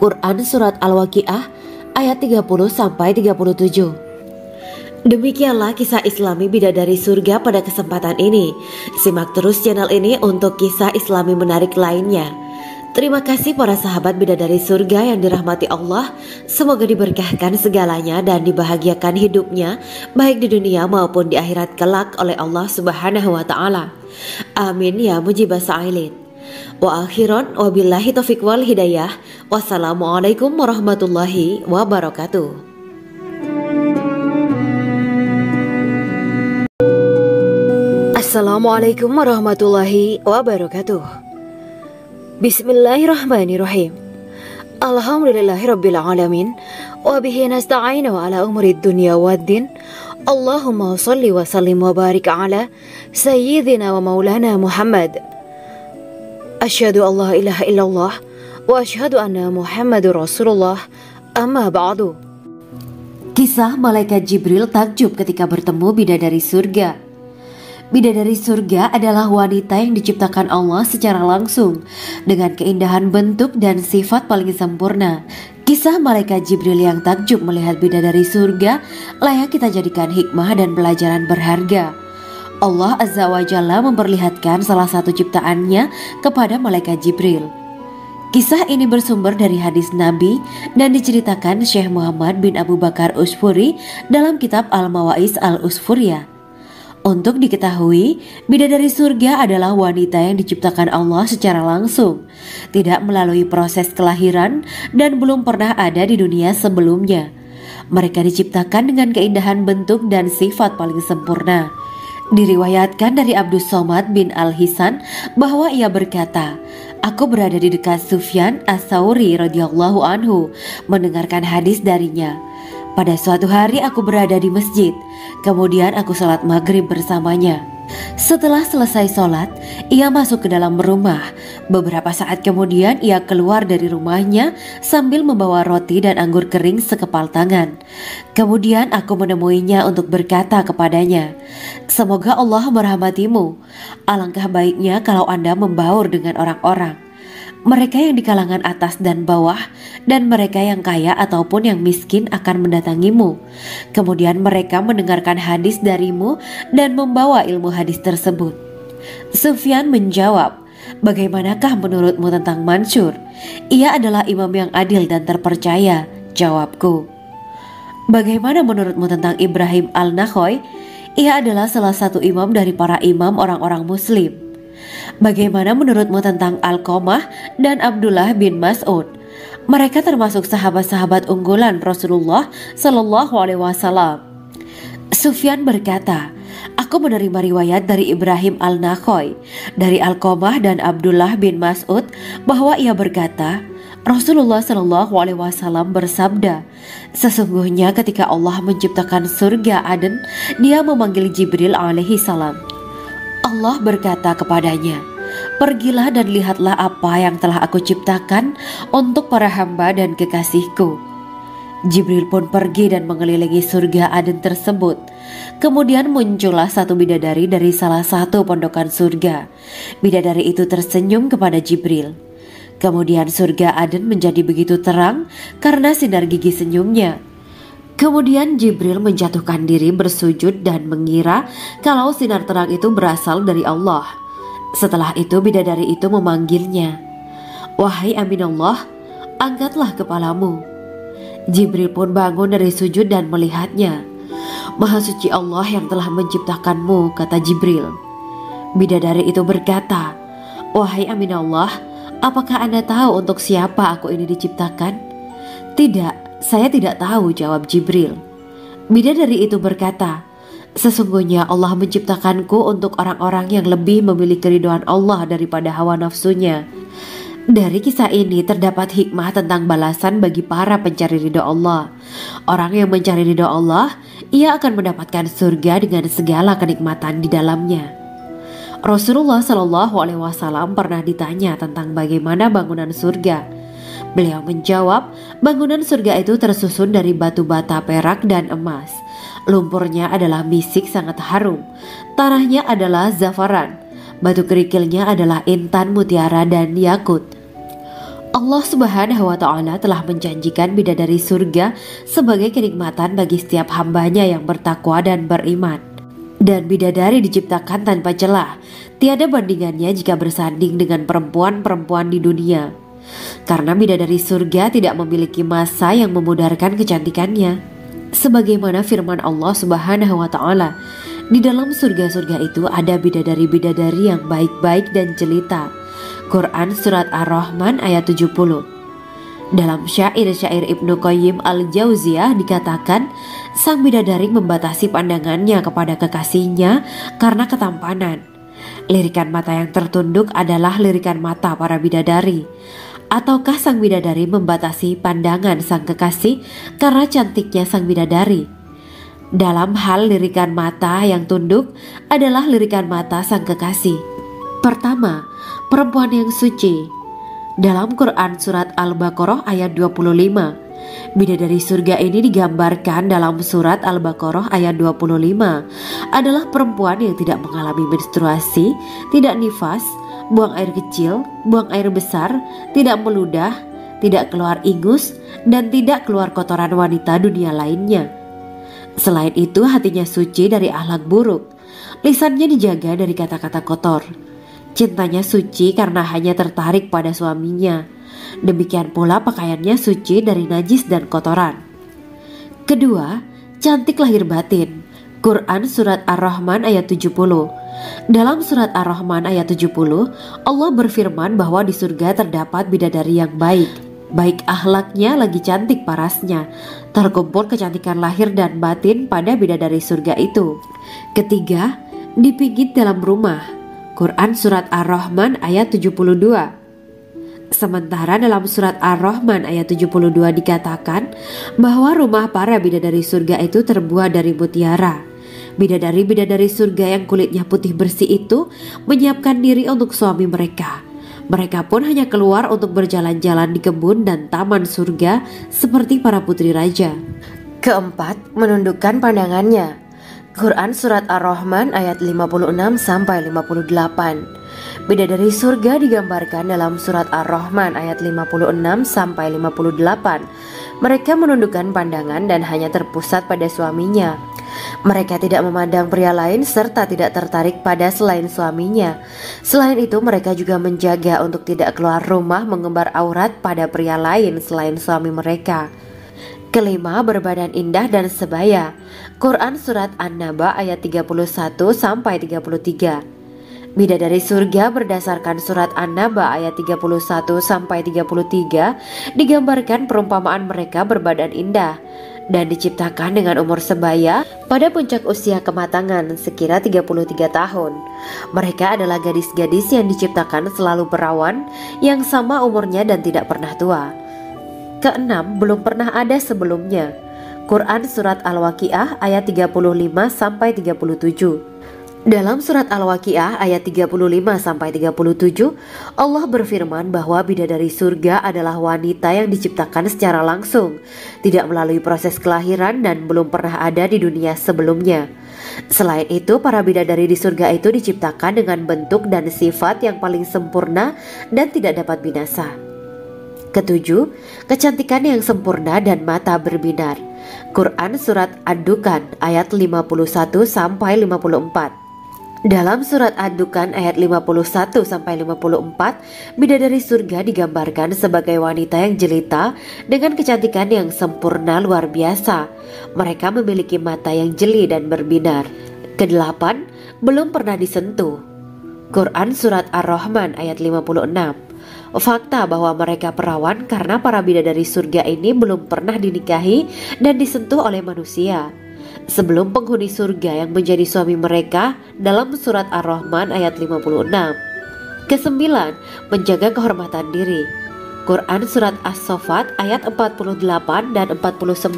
Quran Surat Al-Waqiah ayat 30-37. Demikianlah kisah Islami bidadari surga pada kesempatan ini. Simak terus channel ini untuk kisah Islami menarik lainnya. Terima kasih para sahabat bidadari surga yang dirahmati Allah. Semoga diberkahkan segalanya dan dibahagiakan hidupnya baik di dunia maupun di akhirat kelak oleh Allah Subhanahu wa Ta'ala. Amin ya mujibah sa'ilin. Wa akhiran wabillahi taufiq wal hidayah. Wassalamualaikum warahmatullahi wabarakatuh. Assalamualaikum warahmatullahi wabarakatuh. Bismillahirrahmanirrahim. Alhamdulillahirabbil alamin wa bihi nasta'inu ala umuri dunya waddin. Allahumma shalli wa sallim wa barik ala sayyidina wa maulana Muhammad. Asyhadu an la ilaha illallah wa asyhadu anna Muhammadur Rasulullah. Amma ba'du. Kisah malaikat Jibril takjub ketika bertemu bidadari surga. Bidadari surga adalah wanita yang diciptakan Allah secara langsung dengan keindahan bentuk dan sifat paling sempurna. Kisah malaikat Jibril yang takjub melihat bidadari surga layak kita jadikan hikmah dan pelajaran berharga. Allah Azza wa Jalla memperlihatkan salah satu ciptaannya kepada malaikat Jibril. Kisah ini bersumber dari hadis Nabi dan diceritakan Syekh Muhammad bin Abu Bakar Usfuri dalam kitab Al-Mawaiz Al-Usfuriyah. Untuk diketahui, bidadari surga adalah wanita yang diciptakan Allah secara langsung, tidak melalui proses kelahiran dan belum pernah ada di dunia sebelumnya. Mereka diciptakan dengan keindahan bentuk dan sifat paling sempurna. Diriwayatkan dari Abdus Somad bin Al-Hisan bahwa ia berkata, aku berada di dekat Sufyan As-Sauri radhiyallahu anhu mendengarkan hadis darinya. Pada suatu hari aku berada di masjid, kemudian aku sholat maghrib bersamanya. Setelah selesai sholat, ia masuk ke dalam rumah. Beberapa saat kemudian ia keluar dari rumahnya sambil membawa roti dan anggur kering sekepal tangan. Kemudian aku menemuinya untuk berkata kepadanya, semoga Allah merahmatimu. Alangkah baiknya kalau Anda membaur dengan orang-orang, mereka yang di kalangan atas dan bawah, dan mereka yang kaya ataupun yang miskin akan mendatangimu. Kemudian mereka mendengarkan hadis darimu dan membawa ilmu hadis tersebut. Sufyan menjawab, bagaimanakah menurutmu tentang Mansur? Ia adalah imam yang adil dan terpercaya. Jawabku. Bagaimana menurutmu tentang Ibrahim Al-Nakhoy? Ia adalah salah satu imam dari para imam orang-orang muslim. Bagaimana menurutmu tentang Alqamah dan Abdullah bin Mas'ud? Mereka termasuk sahabat-sahabat unggulan Rasulullah Shallallahu Alaihi Wasallam. Sufyan berkata, aku menerima riwayat dari Ibrahim al-Nakhoy, dari Alqamah dan Abdullah bin Mas'ud bahwa ia berkata, Rasulullah Shallallahu Alaihi Wasallam bersabda, sesungguhnya ketika Allah menciptakan surga Aden, Dia memanggil Jibril alaihi salam. Allah berkata kepadanya, pergilah dan lihatlah apa yang telah aku ciptakan untuk para hamba dan kekasihku. Jibril pun pergi dan mengelilingi surga Aden tersebut. Kemudian muncullah satu bidadari dari salah satu pondokan surga. Bidadari itu tersenyum kepada Jibril. Kemudian surga Aden menjadi begitu terang karena sinar gigi senyumnya. Kemudian Jibril menjatuhkan diri bersujud dan mengira kalau sinar terang itu berasal dari Allah. Setelah itu bidadari itu memanggilnya, wahai Aminullah, angkatlah kepalamu. Jibril pun bangun dari sujud dan melihatnya. Maha suci Allah yang telah menciptakanmu, kata Jibril. Bidadari itu berkata, wahai Aminullah, apakah Anda tahu untuk siapa aku ini diciptakan? Tidak, saya tidak tahu, jawab Jibril. Bidadari itu berkata, sesungguhnya Allah menciptakanku untuk orang-orang yang lebih memilih keridhaan Allah daripada hawa nafsunya. Dari kisah ini terdapat hikmah tentang balasan bagi para pencari ridho Allah. Orang yang mencari ridho Allah, ia akan mendapatkan surga dengan segala kenikmatan di dalamnya. Rasulullah Shallallahu Alaihi Wasallam pernah ditanya tentang bagaimana bangunan surga. Beliau menjawab, bangunan surga itu tersusun dari batu bata, perak, dan emas. Lumpurnya adalah misik sangat harum, tanahnya adalah zafaran, batu kerikilnya adalah intan, mutiara, dan yakut. Allah Subhanahu wa Ta'ala telah menjanjikan bidadari surga sebagai kenikmatan bagi setiap hambanya yang bertakwa dan beriman. Dan bidadari diciptakan tanpa celah, tiada bandingannya jika bersanding dengan perempuan-perempuan di dunia. Karena bidadari surga tidak memiliki masa yang memudarkan kecantikannya. Sebagaimana firman Allah Subhanahu wa Ta'ala, di dalam surga-surga itu ada bidadari-bidadari yang baik-baik dan jelita. Quran Surat Ar-Rahman ayat 70. Dalam syair-syair Ibnu Qayyim al-Jauziyah dikatakan, sang bidadari membatasi pandangannya kepada kekasihnya karena ketampanan. Lirikan mata yang tertunduk adalah lirikan mata para bidadari. Ataukah sang bidadari membatasi pandangan sang kekasih karena cantiknya sang bidadari? Dalam hal lirikan mata yang tunduk adalah lirikan mata sang kekasih. Pertama, perempuan yang suci. Dalam Quran Surat Al-Baqarah ayat 25, bidadari surga ini digambarkan dalam Surat Al-Baqarah ayat 25 adalah perempuan yang tidak mengalami menstruasi, tidak nifas, buang air kecil, buang air besar, tidak meludah, tidak keluar ingus, dan tidak keluar kotoran wanita dunia lainnya. Selain itu, hatinya suci dari akhlak buruk, lisannya dijaga dari kata-kata kotor. Cintanya suci karena hanya tertarik pada suaminya. Demikian pula pakaiannya suci dari najis dan kotoran. Kedua, cantik lahir batin. Quran Surat Ar-Rahman ayat 70. Dalam Surat Ar-Rahman ayat 70, Allah berfirman bahwa di surga terdapat bidadari yang baik. Baik akhlaknya lagi cantik parasnya. Terkumpul kecantikan lahir dan batin pada bidadari surga itu. Ketiga, dipijit dalam rumah. Quran Surat Ar-Rahman ayat 72. Sementara dalam Surat Ar-Rahman ayat 72 dikatakan bahwa rumah para bidadari surga itu terbuat dari mutiara. Bidadari-bidadari surga yang kulitnya putih bersih itu menyiapkan diri untuk suami mereka. Mereka pun hanya keluar untuk berjalan-jalan di kebun dan taman surga seperti para putri raja. Keempat, menundukkan pandangannya. Quran Surat Ar-Rahman ayat 56-58. Bidadari surga digambarkan dalam Surat Ar-Rahman ayat 56-58. Mereka menundukkan pandangan dan hanya terpusat pada suaminya. Mereka tidak memandang pria lain serta tidak tertarik pada selain suaminya. Selain itu, mereka juga menjaga untuk tidak keluar rumah mengembar aurat pada pria lain selain suami mereka. Kelima, berbadan indah dan sebaya. Quran Surat An-Naba ayat 31-33. Bidadari surga berdasarkan surat An-Naba ayat 31-33 digambarkan perumpamaan mereka berbadan indah dan diciptakan dengan umur sebaya pada puncak usia kematangan sekira 33 tahun. Mereka adalah gadis-gadis yang diciptakan selalu perawan yang sama umurnya dan tidak pernah tua. Keenam, belum pernah ada sebelumnya. Quran Surat Al-Waqiah ayat 35-37. Dalam surat Al-Waqiah ayat 35-37, Allah berfirman bahwa bidadari surga adalah wanita yang diciptakan secara langsung, tidak melalui proses kelahiran dan belum pernah ada di dunia sebelumnya. Selain itu, para bidadari di surga itu diciptakan dengan bentuk dan sifat yang paling sempurna dan tidak dapat binasa. Ketujuh, kecantikan yang sempurna dan mata berbinar. Quran Surat Ad-Dukhan ayat 51-54. Dalam surat Ad-Dukhan ayat 51-54, bidadari surga digambarkan sebagai wanita yang jelita dengan kecantikan yang sempurna luar biasa. Mereka memiliki mata yang jeli dan berbinar. Kedelapan, belum pernah disentuh. Quran Surat Ar-Rahman ayat 56. Fakta bahwa mereka perawan karena para bidadari surga ini belum pernah dinikahi dan disentuh oleh manusia sebelum penghuni surga yang menjadi suami mereka dalam surat Ar-Rahman ayat 56. Kesembilan, menjaga kehormatan diri. Quran Surat As-Saffat ayat 48 dan 49.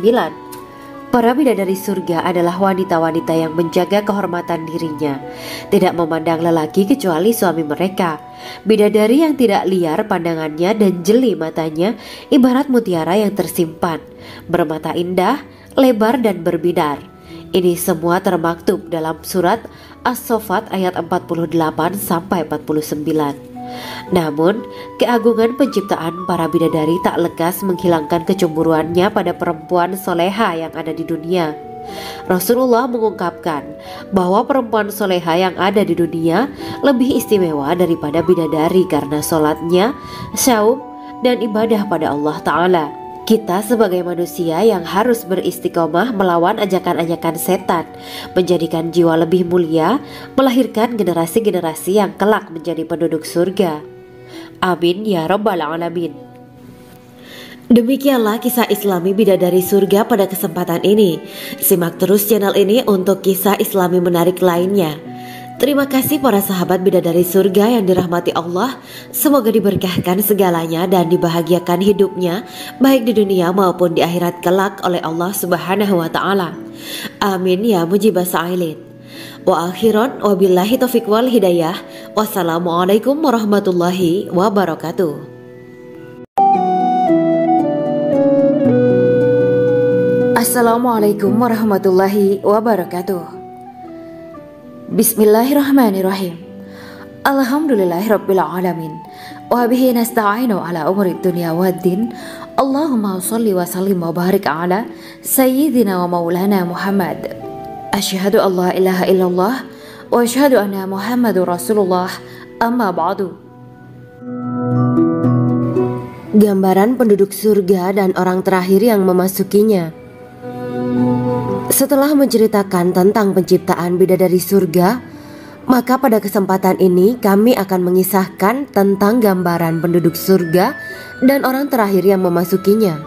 Para bidadari surga adalah wanita-wanita yang menjaga kehormatan dirinya, tidak memandang lelaki kecuali suami mereka. Bidadari yang tidak liar pandangannya dan jeli matanya ibarat mutiara yang tersimpan, bermata indah, lebar dan berbinar. Ini semua termaktub dalam surat As-Saffat ayat 48-49. Namun, keagungan penciptaan para bidadari tak lekas menghilangkan kecemburuannya pada perempuan soleha yang ada di dunia. Rasulullah mengungkapkan bahwa perempuan soleha yang ada di dunia lebih istimewa daripada bidadari karena sholatnya, syaum, dan ibadah pada Allah Ta'ala. Kita sebagai manusia yang harus beristiqomah melawan ajakan-ajakan setan, menjadikan jiwa lebih mulia, melahirkan generasi-generasi yang kelak menjadi penduduk surga. Amin ya rabbal alamin. Demikianlah kisah Islami bidadari surga pada kesempatan ini. Simak terus channel ini untuk kisah Islami menarik lainnya. Terima kasih para sahabat bidadari surga yang dirahmati Allah. Semoga diberkahkan segalanya dan dibahagiakan hidupnya baik di dunia maupun di akhirat kelak oleh Allah Subhanahu wa taala. Amin ya mujibas sa'ilin. Wa akhiran wabillahi taufiq wal hidayah. Wassalamualaikum warahmatullahi wabarakatuh. Assalamualaikum warahmatullahi wabarakatuh. Bismillahirrahmanirrahim. Alhamdulillahirabbil alamin. Wa bihi nasta'inu ala umuri dunya waddin. Allahumma shalli wa sallim wa barik ala sayyidina wa maulana Muhammad. Asyhadu an la ilaha illallah wa asyhadu anna Muhammadur Rasulullah. Amma ba'du. Gambaran penduduk surga dan orang terakhir yang memasukinya. Setelah menceritakan tentang penciptaan bidadari surga, maka pada kesempatan ini kami akan mengisahkan tentang gambaran penduduk surga dan orang terakhir yang memasukinya.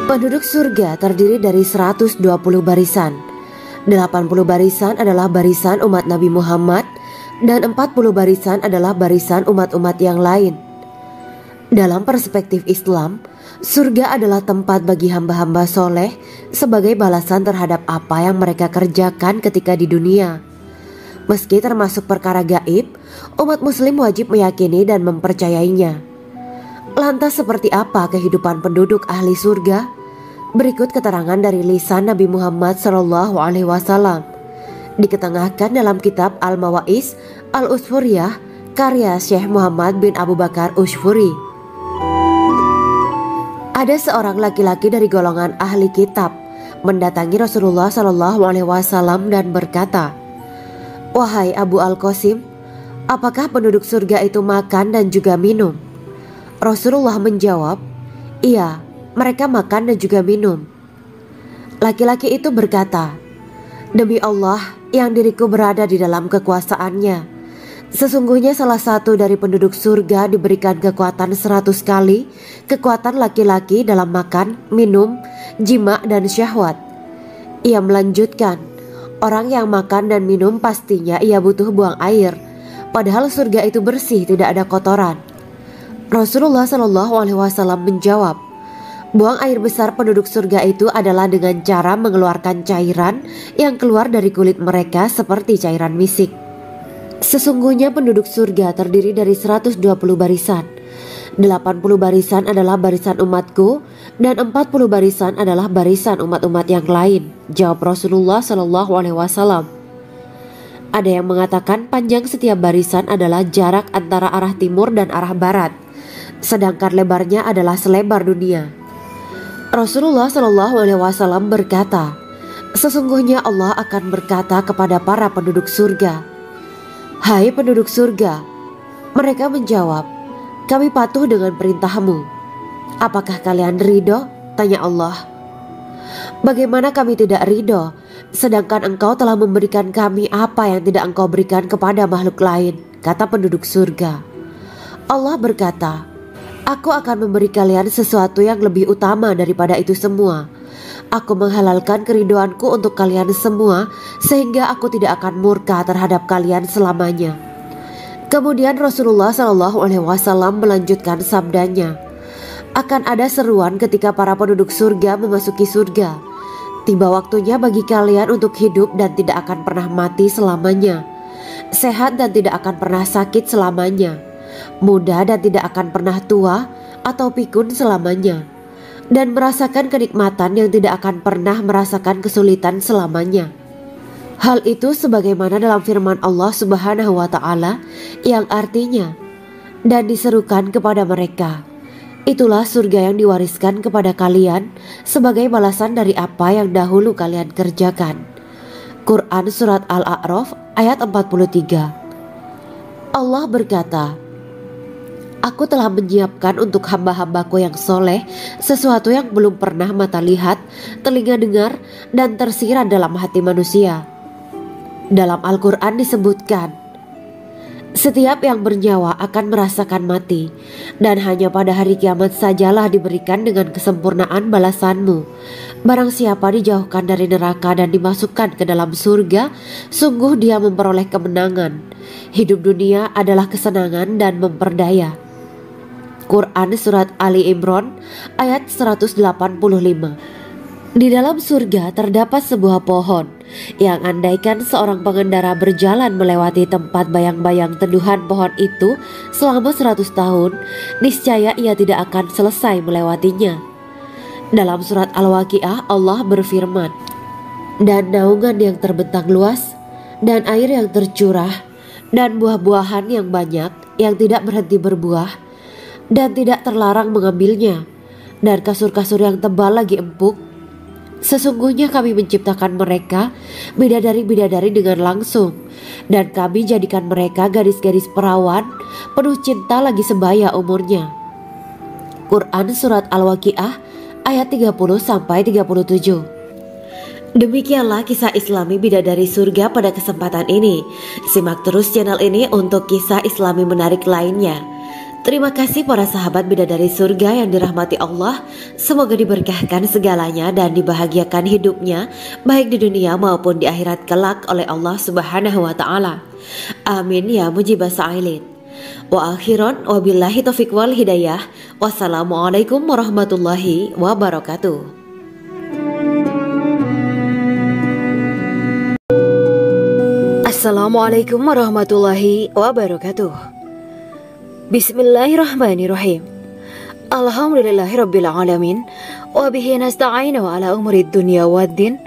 Penduduk surga terdiri dari 120 barisan. 80 barisan adalah barisan umat Nabi Muhammad dan 40 barisan adalah barisan umat-umat yang lain. Dalam perspektif Islam, surga adalah tempat bagi hamba-hamba soleh sebagai balasan terhadap apa yang mereka kerjakan ketika di dunia. Meski termasuk perkara gaib, umat muslim wajib meyakini dan mempercayainya. Lantas seperti apa kehidupan penduduk ahli surga? Berikut keterangan dari lisan Nabi Muhammad SAW. Diketengahkan dalam kitab Al-Mawa'is Al-Usfuriyah karya Syekh Muhammad bin Abu Bakar Ushfuri. Ada seorang laki-laki dari golongan ahli kitab mendatangi Rasulullah SAW dan berkata, "Wahai Abu Al-Qasim, apakah penduduk surga itu makan dan juga minum?" Rasulullah menjawab, "Iya, mereka makan dan juga minum." Laki-laki itu berkata, Demi Allah yang diriku berada di dalam kekuasaannya, sesungguhnya salah satu dari penduduk surga diberikan kekuatan 100 kali kekuatan laki-laki dalam makan, minum, jima dan syahwat. Ia melanjutkan, orang yang makan dan minum pastinya ia butuh buang air, padahal surga itu bersih, tidak ada kotoran. Rasulullah SAW menjawab, buang air besar penduduk surga itu adalah dengan cara mengeluarkan cairan yang keluar dari kulit mereka seperti cairan misik. Sesungguhnya penduduk surga terdiri dari 120 barisan. 80 barisan adalah barisan umatku dan 40 barisan adalah barisan umat-umat yang lain, jawab Rasulullah SAW. Ada yang mengatakan panjang setiap barisan adalah jarak antara arah timur dan arah barat, sedangkan lebarnya adalah selebar dunia. Rasulullah SAW berkata, sesungguhnya Allah akan berkata kepada para penduduk surga, hai penduduk surga. Mereka menjawab, kami patuh dengan perintahmu. Apakah kalian ridho? Tanya Allah. Bagaimana kami tidak ridho, sedangkan engkau telah memberikan kami apa yang tidak engkau berikan kepada makhluk lain, kata penduduk surga. Allah berkata, aku akan memberi kalian sesuatu yang lebih utama daripada itu semua. Aku menghalalkan keridoanku untuk kalian semua, sehingga aku tidak akan murka terhadap kalian selamanya. Kemudian Rasulullah SAW melanjutkan sabdanya, akan ada seruan ketika para penduduk surga memasuki surga. Tiba waktunya bagi kalian untuk hidup dan tidak akan pernah mati selamanya, sehat dan tidak akan pernah sakit selamanya, muda dan tidak akan pernah tua atau pikun selamanya, dan merasakan kenikmatan yang tidak akan pernah merasakan kesulitan selamanya. Hal itu sebagaimana dalam firman Allah Subhanahu wa Ta'ala yang artinya, dan diserukan kepada mereka, itulah surga yang diwariskan kepada kalian sebagai balasan dari apa yang dahulu kalian kerjakan. Quran Surat Al-A'raf ayat 43. Allah berkata, aku telah menyiapkan untuk hamba-hambaku yang soleh sesuatu yang belum pernah mata lihat, telinga dengar, dan tersirat dalam hati manusia. Dalam Al-Quran disebutkan, setiap yang bernyawa akan merasakan mati, dan hanya pada hari kiamat sajalah diberikan dengan kesempurnaan balasanmu. Barang siapa dijauhkan dari neraka dan dimasukkan ke dalam surga, sungguh dia memperoleh kemenangan. Hidup dunia adalah kesenangan dan memperdaya. Quran Surat Ali Imran ayat 185. Di dalam surga terdapat sebuah pohon yang andaikan seorang pengendara berjalan melewati tempat bayang-bayang teduhan pohon itu selama 100 tahun, niscaya ia tidak akan selesai melewatinya. Dalam surat Al-Waqiah Allah berfirman, dan naungan yang terbentang luas, dan air yang tercurah, dan buah-buahan yang banyak yang tidak berhenti berbuah, dan tidak terlarang mengambilnya, dan kasur-kasur yang tebal lagi empuk. Sesungguhnya kami menciptakan mereka bidadari-bidadari dengan langsung, dan kami jadikan mereka gadis-gadis perawan penuh cinta lagi sebaya umurnya. Quran Surat Al-Waqiah ayat 30-37. Demikianlah kisah Islami bidadari surga pada kesempatan ini. Simak terus channel ini untuk kisah Islami menarik lainnya. Terima kasih para sahabat bidadari surga yang dirahmati Allah. Semoga diberkahkan segalanya dan dibahagiakan hidupnya, baik di dunia maupun di akhirat kelak oleh Allah Subhanahu wa Ta'ala. Amin ya mujibah sa'ilin. Wa akhiran wabillahi taufiq wal hidayah. Wassalamualaikum warahmatullahi wabarakatuh. Assalamualaikum warahmatullahi wabarakatuh. Bismillahirrahmanirrahim. Alhamdulillahirabbil alamin wa bihi nasta'inu ala umuri dunya waddin.